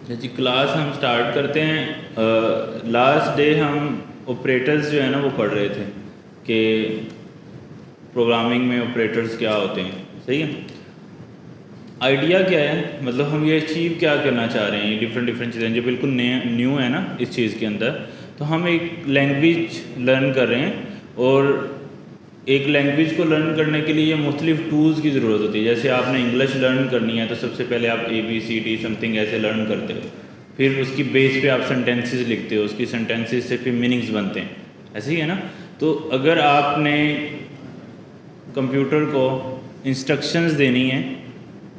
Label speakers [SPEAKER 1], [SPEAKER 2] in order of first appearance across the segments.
[SPEAKER 1] जी class हम start करते हैं। लास्ट डे हम ऑपरेटर्स जो है ना वो पढ़ रहे थे कि प्रोग्रामिंग में ऑपरेटर्स क्या होते हैं। सही है। आइडिया क्या है, मतलब हम ये अचीव क्या करना चाह रहे हैं, डिफरेंट डिफरेंट चीज़ें जो बिल्कुल न्यू है ना इस चीज़ के अंदर। तो हम एक लैंग्वेज लर्न कर रहे हैं और एक लैंग्वेज को लर्न करने के लिए मुख्तलिफ टूल्स की ज़रूरत होती है। जैसे आपने इंग्लिश लर्न करनी है तो सबसे पहले आप ABCD समथिंग ऐसे लर्न करते हो, फिर उसकी बेस पे आप सेंटेंसेस लिखते हो, उसकी सेंटेंसेस से फिर मीनिंग्स बनते हैं। ऐसे ही है ना। तो अगर आपने कंप्यूटर को इंस्ट्रक्शंस देनी है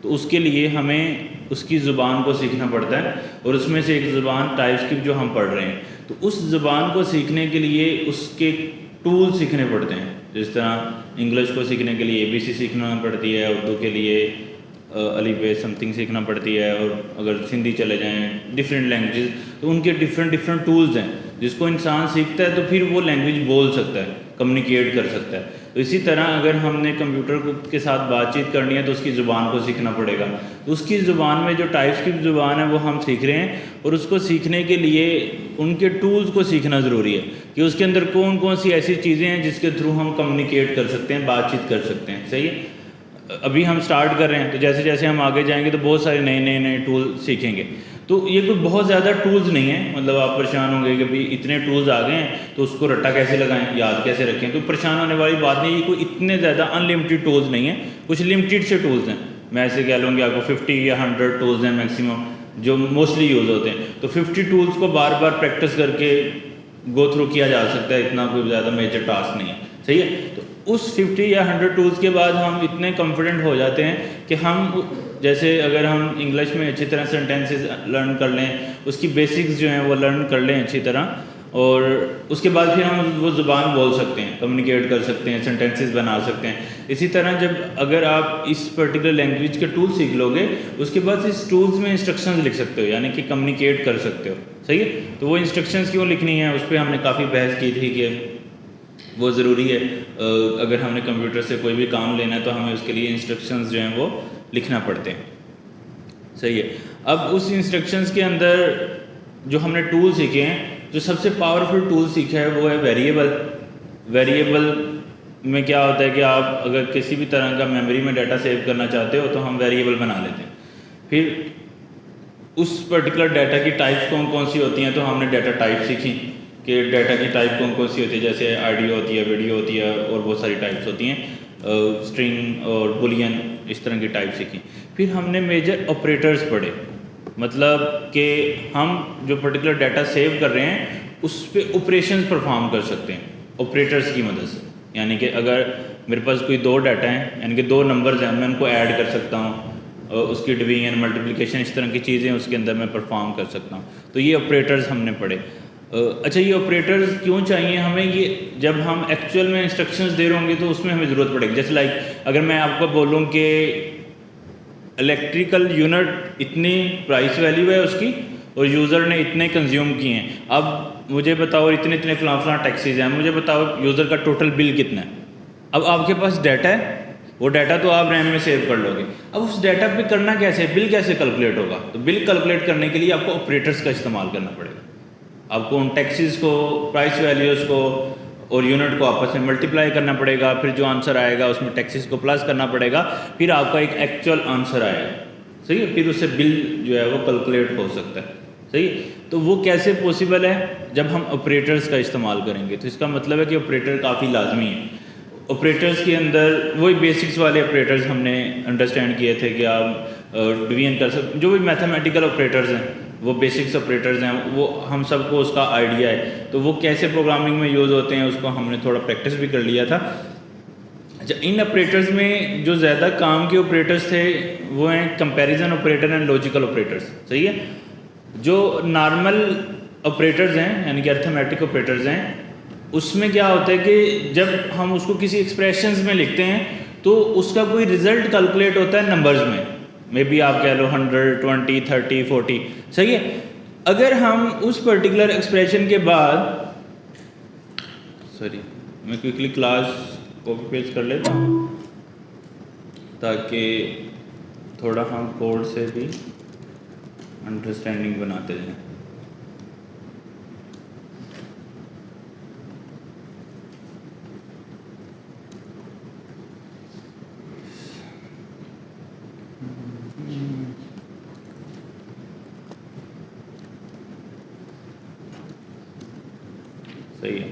[SPEAKER 1] तो उसके लिए हमें उसकी ज़ुबान को सीखना पड़ता है, और उसमें से एक ज़ुबान टाइपस्क्रिप्ट जो हम पढ़ रहे हैं, तो उस ज़ुबान को सीखने के लिए उसके टूल सीखने पड़ते हैं। जिस तरह इंग्लिश को सीखने के लिए ABC सीखना पड़ती है, उर्दू के लिए अलिफ बे समथिंग सीखना पड़ती है, और अगर सिंधी चले जाएं डिफरेंट लैंग्वेजेस तो उनके डिफरेंट डिफरेंट टूल्स हैं जिसको इंसान सीखता है तो फिर वो लैंग्वेज बोल सकता है, कम्युनिकेट कर सकता है। तो इसी तरह अगर हमने कंप्यूटर के साथ बातचीत करनी है तो उसकी ज़ुबान को सीखना पड़ेगा। तो उसकी ज़ुबान में जो टाइपस्क्रिप्ट ज़ुबान है वो हम सीख रहे हैं, और उसको सीखने के लिए उनके टूल्स को सीखना ज़रूरी है कि उसके अंदर कौन कौन सी ऐसी चीज़ें हैं जिसके थ्रू हम कम्युनिकेट कर सकते हैं, बातचीत कर सकते हैं। सही है। अभी हम स्टार्ट कर रहे हैं तो जैसे जैसे हम आगे जाएंगे तो बहुत सारे नए टूल सीखेंगे। तो ये कोई बहुत ज़्यादा टूल्स नहीं है, मतलब आप परेशान होंगे कि भाई इतने टूल्स आ गए हैं तो उसको रट्टा कैसे लगाएं, याद कैसे रखें। तो परेशान होने वाली बात नहीं, ये कोई इतने ज़्यादा अनलिमिटेड टूल्स नहीं है, कुछ लिमिटेड से टूल्स हैं। मैं ऐसे कह लूँगी आपको 50 या 100 टूल्स हैं मैक्सिमम जो मोस्टली यूज़ होते हैं। तो 50 टूल्स को बार बार प्रैक्टिस करके गो थ्रू किया जा सकता है, इतना कोई ज़्यादा मेजर टास्क नहीं है। सही है। तो उस 50 या 100 टूल्स के बाद हम इतने कॉन्फिडेंट हो जाते हैं कि हम, जैसे अगर हम इंग्लिश में अच्छी तरह सेंटेंसेस लर्न कर लें, उसकी बेसिक्स जो हैं वो लर्न कर लें अच्छी तरह, और उसके बाद फिर हम वो ज़ुबान बोल सकते हैं, कम्युनिकेट कर सकते हैं, सेंटेंसेस बना सकते हैं। इसी तरह जब अगर आप इस पर्टिकुलर लैंग्वेज के टूल सीख लोगे, उसके बाद इस टूल्स में इंस्ट्रक्शंस लिख सकते हो, यानी कि कम्युनिकेट कर सकते हो। सही है। तो वो इंस्ट्रक्शंस क्यों लिखनी है उस पर हमने काफ़ी बहस की थी कि वो ज़रूरी है। अगर हमने कंप्यूटर से कोई भी काम लेना है तो हमें उसके लिए इंस्ट्रक्शंस जो हैं वो लिखना पड़ते हैं। सही है। अब उस इंस्ट्रक्शंस के अंदर जो हमने टूल सीखे हैं, जो सबसे पावरफुल टूल सीखा है वो है वेरिएबल। वेरिएबल में क्या होता है कि आप अगर किसी भी तरह का मेमोरी में डाटा सेव करना चाहते हो तो हम वेरिएबल बना लेते हैं। फिर उस पर्टिकुलर डाटा की टाइप्स कौन कौन सी होती हैं, तो हमने डाटा टाइप सीखी कि डाटा की टाइप कौन कौन सी होती है। जैसे ऑडियो होती है, वीडियो होती है, और बहुत सारी टाइप्स होती हैं, स्ट्रिंग और बुलियन, इस तरह की टाइप सीखी। फिर हमने मेजर ऑपरेटर्स पढ़े, मतलब कि हम जो पर्टिकुलर डाटा सेव कर रहे हैं उस पर ऑपरेशंस परफॉर्म कर सकते हैं ऑपरेटर्स की मदद से। यानी कि अगर मेरे पास कोई दो डाटा हैं, यानी कि दो नंबर्स हैं, मैं उनको ऐड कर सकता हूँ, उसकी डिवीजन, मल्टीप्लिकेशन, इस तरह की चीज़ें उसके अंदर मैं परफॉर्म कर सकता हूँ। तो ये ऑपरेटर्स हमने पढ़े। अच्छा, ये ऑपरेटर्स क्यों चाहिए हमें? ये जब हम एक्चुअल में इंस्ट्रक्शंस दे रहे होंगे तो उसमें हमें ज़रूरत पड़ेगी। जैसे लाइक अगर मैं आपको बोलूँ कि इलेक्ट्रिकल यूनिट इतनी प्राइस वैल्यू है उसकी और यूज़र ने इतने कंज्यूम किए हैं, अब मुझे बताओ इतने इतने फलां टैक्सीज हैं, मुझे बताओ यूज़र का टोटल बिल कितना है। अब आपके पास डाटा है, वो डाटा तो आप रैम में सेव कर लोगे। अब उस डाटा पे करना कैसे, बिल कैसे कैलकुलेट होगा? तो बिल कैलकुलेट करने के लिए आपको ऑपरेटर्स का इस्तेमाल करना पड़ेगा। आपको उन टैक्सीज़ को, प्राइस वैल्यूज़ को और यूनिट को आपस में मल्टीप्लाई करना पड़ेगा, फिर जो आंसर आएगा उसमें टैक्सीज़ को प्लस करना पड़ेगा, फिर आपका एक एक्चुअल आंसर आएगा। सही है। फिर उससे बिल जो है वो कैलकुलेट हो सकता है। सही। तो वो कैसे पॉसिबल है? जब हम ऑपरेटर्स का इस्तेमाल करेंगे। तो इसका मतलब है कि ऑपरेटर काफ़ी लाजमी है। ऑपरेटर्स के अंदर वही बेसिक्स वाले ऑपरेटर्स हमने अंडरस्टैंड किए थे कि आप डिवीजन कर सकते, जो भी मैथमेटिकल ऑपरेटर्स हैं वो बेसिक्स ऑपरेटर्स हैं, वो हम सबको उसका आइडिया है। तो वो कैसे प्रोग्रामिंग में यूज़ होते हैं उसको हमने थोड़ा प्रैक्टिस भी कर लिया था। अच्छा, इन ऑपरेटर्स में जो ज़्यादा काम के ऑपरेटर्स थे वो हैं comparison operator and logical operators. सही है। जो नॉर्मल ऑपरेटर्स हैं, यानी कि अर्थमेटिक ऑपरेटर्स हैं, उसमें क्या होता है कि जब हम उसको किसी एक्सप्रेशंस में लिखते हैं तो उसका कोई रिजल्ट कैलकुलेट होता है नंबर्स में। मे बी आप कह लो 100, 20, 30, 40। सही है। अगर हम उस पर्टिकुलर एक्सप्रेशन के बाद, सॉरी मैं क्विकली क्लास कॉपी पेस्ट कर लेता हूँ ताकि थोड़ा हम कोड से भी अंडरस्टैंडिंग बनाते जाएं। सही है।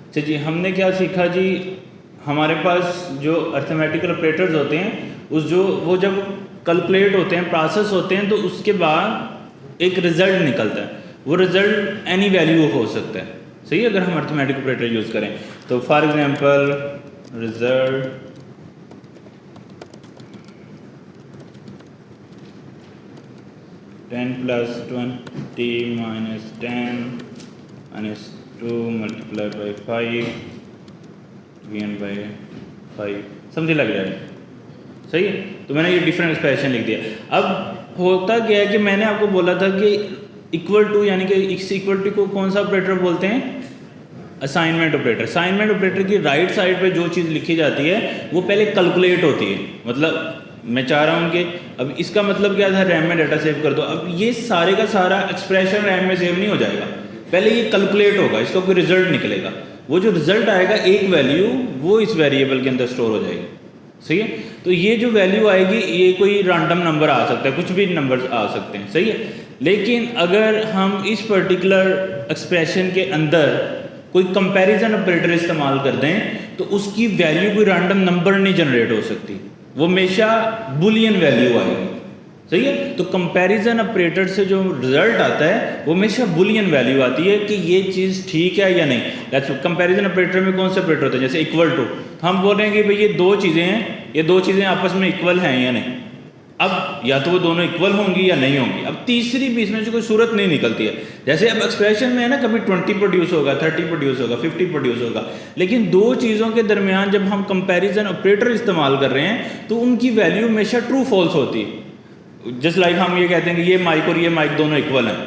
[SPEAKER 1] अच्छा जी, हमने क्या सीखा जी, हमारे पास जो अर्थमेटिकल ऑपरेटर्स होते हैं वो जब कैलकुलेट होते हैं, प्रोसेस होते हैं, तो उसके बाद एक रिज़ल्ट निकलता है। वो रिज़ल्ट एनी वैल्यू हो सकता है, सही है, अगर हम अर्थमेटिक ऑपरेटर यूज़ करें तो। फॉर एग्जांपल रिज़ल्ट 10 + 20 - 10 - 2 × 5 (5) समझे लग रहा है, सही है। तो मैंने ये डिफरेंट एक्सप्रेशन लिख दिया। अब होता क्या है कि मैंने आपको बोला था कि इक्वल टू, यानी कि x इक्वल टू को कौन सा ऑपरेटर बोलते हैं? Assignment operator. असाइनमेंट ऑपरेटर की राइट साइड पे जो चीज़ लिखी जाती है वो पहले कैलकुलेट होती है। मतलब मैं चाह रहा हूँ कि अब इसका मतलब क्या था, रैम में डाटा सेव कर दो। अब ये सारे का सारा एक्सप्रेशन रैम में सेव नहीं हो जाएगा, पहले ये कैलकुलेट होगा, इसका कोई रिजल्ट निकलेगा। वो जो रिजल्ट आएगा, एक वैल्यू, वो इस वेरिएबल के अंदर स्टोर हो जाएगी, सही है। तो ये जो वैल्यू आएगी, ये कोई रैंडम नंबर आ सकता है, कुछ भी नंबर आ सकते हैं, सही है। लेकिन अगर हम इस पर्टिकुलर एक्सप्रेशन के अंदर कोई कंपैरिजन ऑपरेटर इस्तेमाल कर दें तो उसकी वैल्यू कोई रैंडम नंबर नहीं जनरेट हो सकती, वो हमेशा बुलियन वैल्यू आएगी, सही है। तो कंपैरिजन ऑपरेटर से जो रिजल्ट आता है वो हमेशा बुलियन वैल्यू आती है कि ये चीज़ ठीक है या नहीं। दैट्स कंपैरिजन ऑपरेटर में कौन से ऑपरेटर होते हैं, जैसे इक्वल टू, हम बोल रहे हैं कि भाई ये दो चीज़ें हैं, ये दो चीज़ें आपस में इक्वल हैं या नहीं। अब या तो वो दोनों इक्वल होंगी या नहीं होंगी। अब तीसरी भी इसमें से कोई सूरत नहीं निकलती है। जैसे अब एक्सप्रेशन में है ना, कभी 20 प्रोड्यूस होगा, 30 प्रोड्यूस होगा, 50 प्रोड्यूस होगा, लेकिन दो चीज़ों के दरमियान जब हम कंपैरिजन ऑपरेटर इस्तेमाल कर रहे हैं तो उनकी वैल्यू हमेशा ट्रू फॉल्स होती है। जस्ट लाइक हम ये कहते हैं कि ये माइक और ये माइक दोनों इक्वल हैं,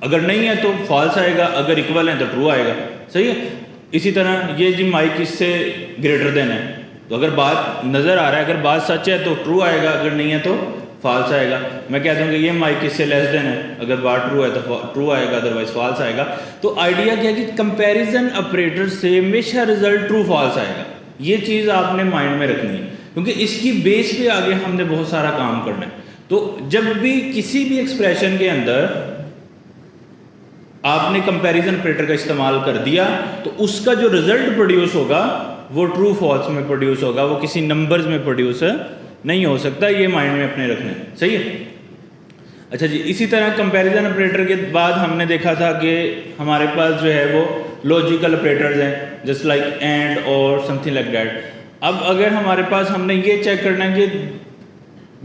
[SPEAKER 1] अगर नहीं है तो फॉल्स आएगा, अगर इक्वल है तो ट्रू आएगा, सही है। इसी तरह ये जी माइक इससे ग्रेटर देन है, तो अगर बात नज़र आ रहा है, अगर बात सच है तो ट्रू आएगा, अगर नहीं है तो फॉल्स आएगा। मैं कहता हूँ कि ये माइक इससे लेस देन है, अगर बात ट्रू है तो ट्रू आएगा, अदरवाइज फॉल्स आएगा। तो आइडिया क्या है कि कंपैरिजन ऑपरेटर से हमेशा रिजल्ट ट्रू फॉल्स आएगा। ये चीज़ आपने माइंड में रखनी है, क्योंकि इसकी बेस पे आगे हमने बहुत सारा काम करना है। तो जब भी किसी भी एक्सप्रेशन के अंदर आपने कंपैरिजन ऑपरेटर का इस्तेमाल कर दिया तो उसका जो रिजल्ट प्रोड्यूस होगा वो ट्रू फॉल्स में प्रोड्यूस होगा, वो किसी नंबर्स में प्रोड्यूस नहीं हो सकता। ये माइंड में अपने रखना है, सही है। अच्छा जी, इसी तरह कंपैरिजन ऑपरेटर के बाद हमने देखा था कि हमारे पास जो है वो लॉजिकल ऑपरेटर्स हैं, जस्ट लाइक एंड और समथिंग लाइक दैट। अब अगर हमारे पास हमने ये चेक करना है कि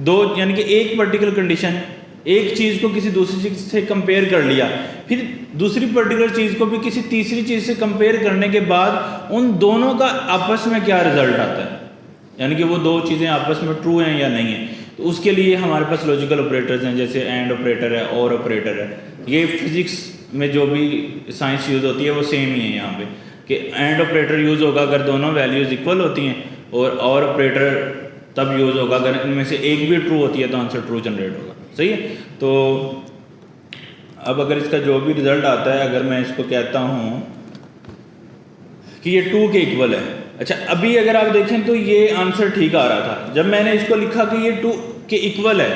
[SPEAKER 1] दो, यानी कि एक पर्टिकुलर कंडीशन, एक चीज़ को किसी दूसरी चीज़ से कंपेयर कर लिया, फिर दूसरी पर्टिकुलर चीज़ को भी किसी तीसरी चीज़ से कंपेयर करने के बाद उन दोनों का आपस में क्या रिजल्ट आता है, यानी कि वो दो चीज़ें आपस में ट्रू हैं या नहीं है। तो उसके लिए हमारे पास लॉजिकल ऑपरेटर्स हैं, जैसे एंड ऑपरेटर है, और ऑपरेटर है। ये फिजिक्स में जो भी साइंस यूज़ होती है वो सेम ही है यहाँ पे, कि एंड ऑपरेटर यूज़ होगा अगर दोनों वैल्यूज़ इक्वल होती हैं, और ऑपरेटर तब यूज़ होगा अगर इनमें से एक भी ट्रू होती है तो आंसर ट्रू जनरेट होगा, सही है। तो अब अगर इसका जो भी रिजल्ट आता है, अगर मैं इसको कहता हूँ कि ये 2 के इक्वल है, अच्छा अभी अगर आप देखें तो ये आंसर ठीक आ रहा था। जब मैंने इसको लिखा कि ये 2 के इक्वल है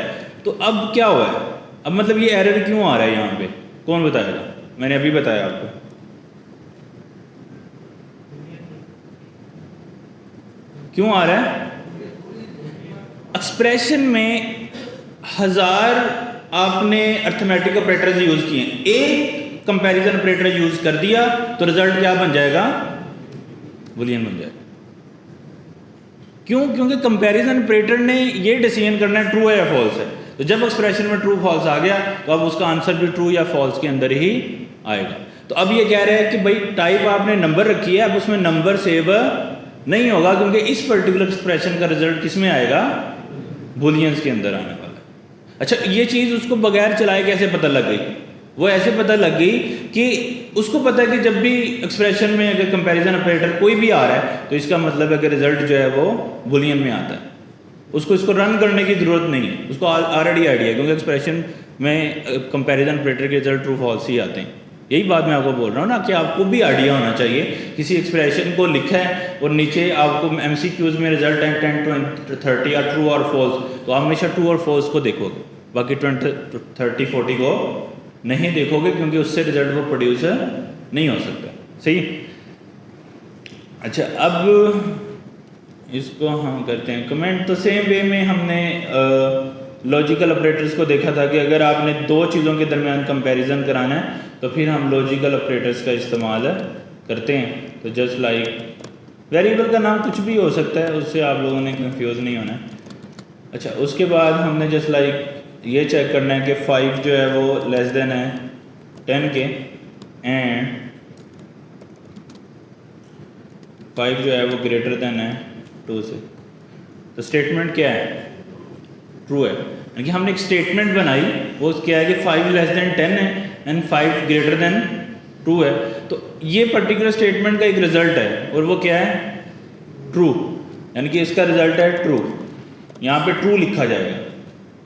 [SPEAKER 1] तो अब क्या हुआ है, अब मतलब ये एरर क्यों आ रहा है यहाँ पे, कौन बताएगा? मैंने अभी बताया आपको, क्यों आ रहा है। एक्सप्रेशन में 1000 आपने अर्थमेटिक ऑपरेटर्स यूज़ किए, एक कंपैरिजन ऑपरेटर यूज़ कर दिया तो रिजल्ट क्या बन जाएगा, बुलियन बन जाएगा। क्यों? क्योंकि कंपैरिजन ऑपरेटर ने ये डिसीजन करना है ट्रू है या फॉल्स है। तो जब एक्सप्रेशन में ट्रू फॉल्स आ गया तो अब उसका आंसर भी ट्रू या फॉल्स के अंदर ही आएगा। तो अब ये कह रहा है कि भाई टाइप आपने नंबर रखी है, अब उसमें नंबर सेव नहीं होगा, क्योंकि इस पर्टिकुलर एक्सप्रेशन का रिजल्ट किस में आएगा, बुलियंस के अंदर आने वाला है। अच्छा, ये चीज़ उसको बगैर चलाए कैसे पता लग गई? वो ऐसे पता लग गई कि उसको पता है कि जब भी एक्सप्रेशन में अगर कंपैरिजन ऑपरेटर कोई भी आ रहा है तो इसका मतलब है कि रिजल्ट जो है वो बुलियन में आता है। उसको इसको रन करने की ज़रूरत नहीं है, उसको ऑलरेडी आइडिया है, क्योंकि एक्सप्रेशन में कंपैरिजन ऑपरेटर के रिजल्ट ट्रू फॉल्स ही आते हैं। यही बात मैं आपको बोल रहा हूँ ना कि आपको भी आइडिया होना चाहिए, किसी एक्सप्रेशन को लिखा है और नीचे आपको MCQs में रिजल्ट है 10, 20, 30 या ट्रू और फॉल्स, तो आप हमेशा ट्रू और फॉल्स को देखोगे, बाकी 20, 30, 40 को नहीं देखोगे, क्योंकि उससे रिजल्ट वो प्रोड्यूस नहीं हो सकता। सही। अच्छा, अब इसको हम करते हैं कमेंट। तो सेम वे में हमने लॉजिकल ऑपरेटर्स को देखा था कि अगर आपने दो चीज़ों के दरमियान कंपैरिजन कराना है तो फिर हम लॉजिकल ऑपरेटर्स का इस्तेमाल करते हैं। तो जस्ट लाइक वेरिएबल का नाम कुछ भी हो सकता है, उससे आप लोगों ने कंफ्यूज नहीं होना है। अच्छा, उसके बाद हमने जस्ट लाइक ये चेक करना है कि 5 जो है वो लेस देन है 10 के, एंड 5 जो है वो ग्रेटर देन है 2 से। तो स्टेटमेंट क्या है? ट्रू है। यानी कि हमने एक स्टेटमेंट बनाई, वो क्या है कि 5 लेस देन 10 है एंड 5 ग्रेटर देन 2 है। तो ये पर्टिकुलर स्टेटमेंट का एक रिजल्ट है और वो क्या है? ट्रू। यानी कि इसका रिजल्ट है ट्रू। यहाँ पे ट्रू लिखा जाएगा।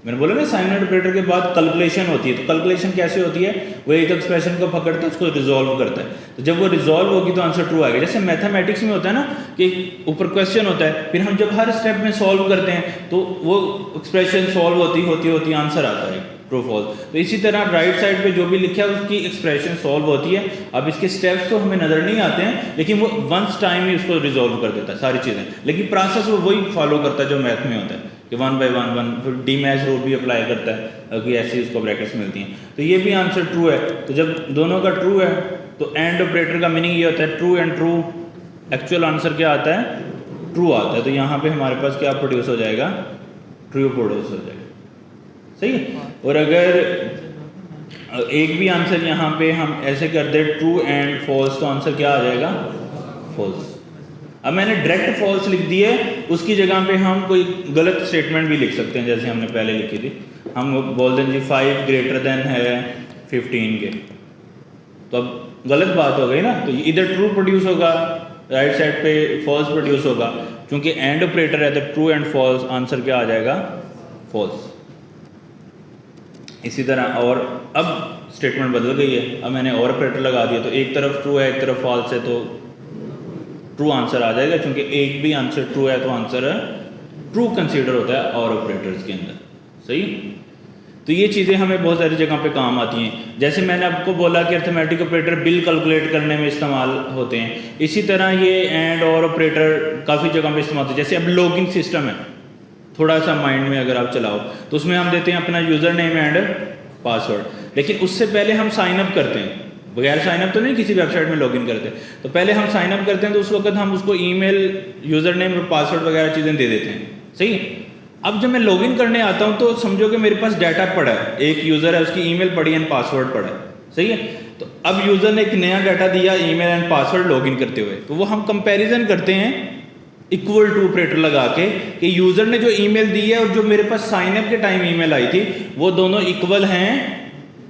[SPEAKER 1] मैंने बोला ना असाइनमेंट ऑपरेटर के बाद कैलकुलेशन होती है। तो कैलकुलेशन कैसे होती है? वो एक एक्सप्रेशन को पकड़ता है, उसको रिजॉल्व करता है। तो जब वो रिजॉल्व होगी तो आंसर ट्रू आएगा। जैसे मैथमेटिक्स में होता है ना कि ऊपर क्वेश्चन होता है, फिर हम जब हर स्टेप में सॉल्व करते हैं तो वो एक्सप्रेशन सॉल्व होती आंसर आता है ट्रू फॉल्स। तो इसी तरह राइट साइड पे जो भी लिखा है उसकी एक्सप्रेशन सॉल्व होती है। अब इसके स्टेप्स तो हमें नज़र नहीं आते हैं, लेकिन वो वंस टाइम ही उसको रिजॉल्व कर देता है सारी चीज़ें, लेकिन प्रोसेस वो वही फॉलो करता है जो मैथ में होता है कि 1 by 1 फिर डीमैच रूल भी अप्लाई करता है कि ऐसी उसको ब्रैकेट्स मिलती हैं। तो ये भी आंसर ट्रू है। तो जब दोनों का ट्रू है तो एंड ऑपरेटर का मीनिंग ये होता है true and true. Actual answer क्या आता है? ट्रू आता है। तो यहाँ पे हमारे पास क्या प्रोड्यूस हो जाएगा? ट्रू प्रोड्यूस हो जाएगा। सही है। और अगर एक भी आंसर यहाँ पे हम ऐसे कर दे ट्रू एंड फॉल्स, तो आंसर क्या आ जाएगा? फॉल्स। अब मैंने डायरेक्ट फॉल्स लिख दी है, उसकी जगह पे हम कोई गलत स्टेटमेंट भी लिख सकते हैं, जैसे हमने पहले लिखी थी। हम बोल दें जी 5 ग्रेटर देन है 15 के, तो अब गलत बात हो गई ना। तो इधर ट्रू प्रोड्यूस होगा, राइट साइड पे फॉल्स प्रोड्यूस होगा। क्योंकि एंड ऑपरेटर है तो ट्रू एंड फॉल्स, आंसर क्या आ जाएगा? फॉल्स। इसी तरह और अब स्टेटमेंट बदल गई है, अब मैंने और ऑपरेटर लगा दिया, तो एक तरफ ट्रू है एक तरफ फॉल्स है, तो ट्रू आंसर आ जाएगा। क्योंकि एक भी आंसर ट्रू है तो आंसर ट्रू कंसीडर होता है और ऑपरेटर्स के अंदर। सही। तो ये चीज़ें हमें बहुत सारी जगह पे काम आती हैं। जैसे मैंने आपको बोला कि अर्थमेटिक ऑपरेटर बिल कैलकुलेट करने में इस्तेमाल होते हैं, इसी तरह ये एंड और ऑपरेटर काफ़ी जगह पे इस्तेमाल होते हैं। जैसे अब लॉगिन सिस्टम है, थोड़ा सा माइंड में अगर आप चलाओ तो उसमें हम देते हैं अपना यूज़र नेम एंड पासवर्ड, लेकिन उससे पहले हम साइन अप करते हैं। बगैर साइन अप तो नहीं किसी वेबसाइट में लॉगिन करते, तो पहले हम साइन अप करते हैं, तो उस वक्त हम उसको ईमेल, यूज़र नेम और पासवर्ड वगैरह चीज़ें दे देते हैं। सही। अब जब मैं लॉगिन करने आता हूँ तो समझो कि मेरे पास डाटा पड़ा है, एक यूज़र है उसकी ईमेल पड़ी एंड पासवर्ड पड़ा है। सही है। तो अब यूज़र ने एक नया डाटा दिया ईमेल एंड पासवर्ड लॉगिन करते हुए, तो वो हम कंपेरिजन करते हैं इक्वल टू ऑपरेटर लगा के कि यूज़र ने जो ईमेल दी है और जो मेरे पास साइन अप के टाइम ईमेल आई थी वो दोनों इक्वल हैं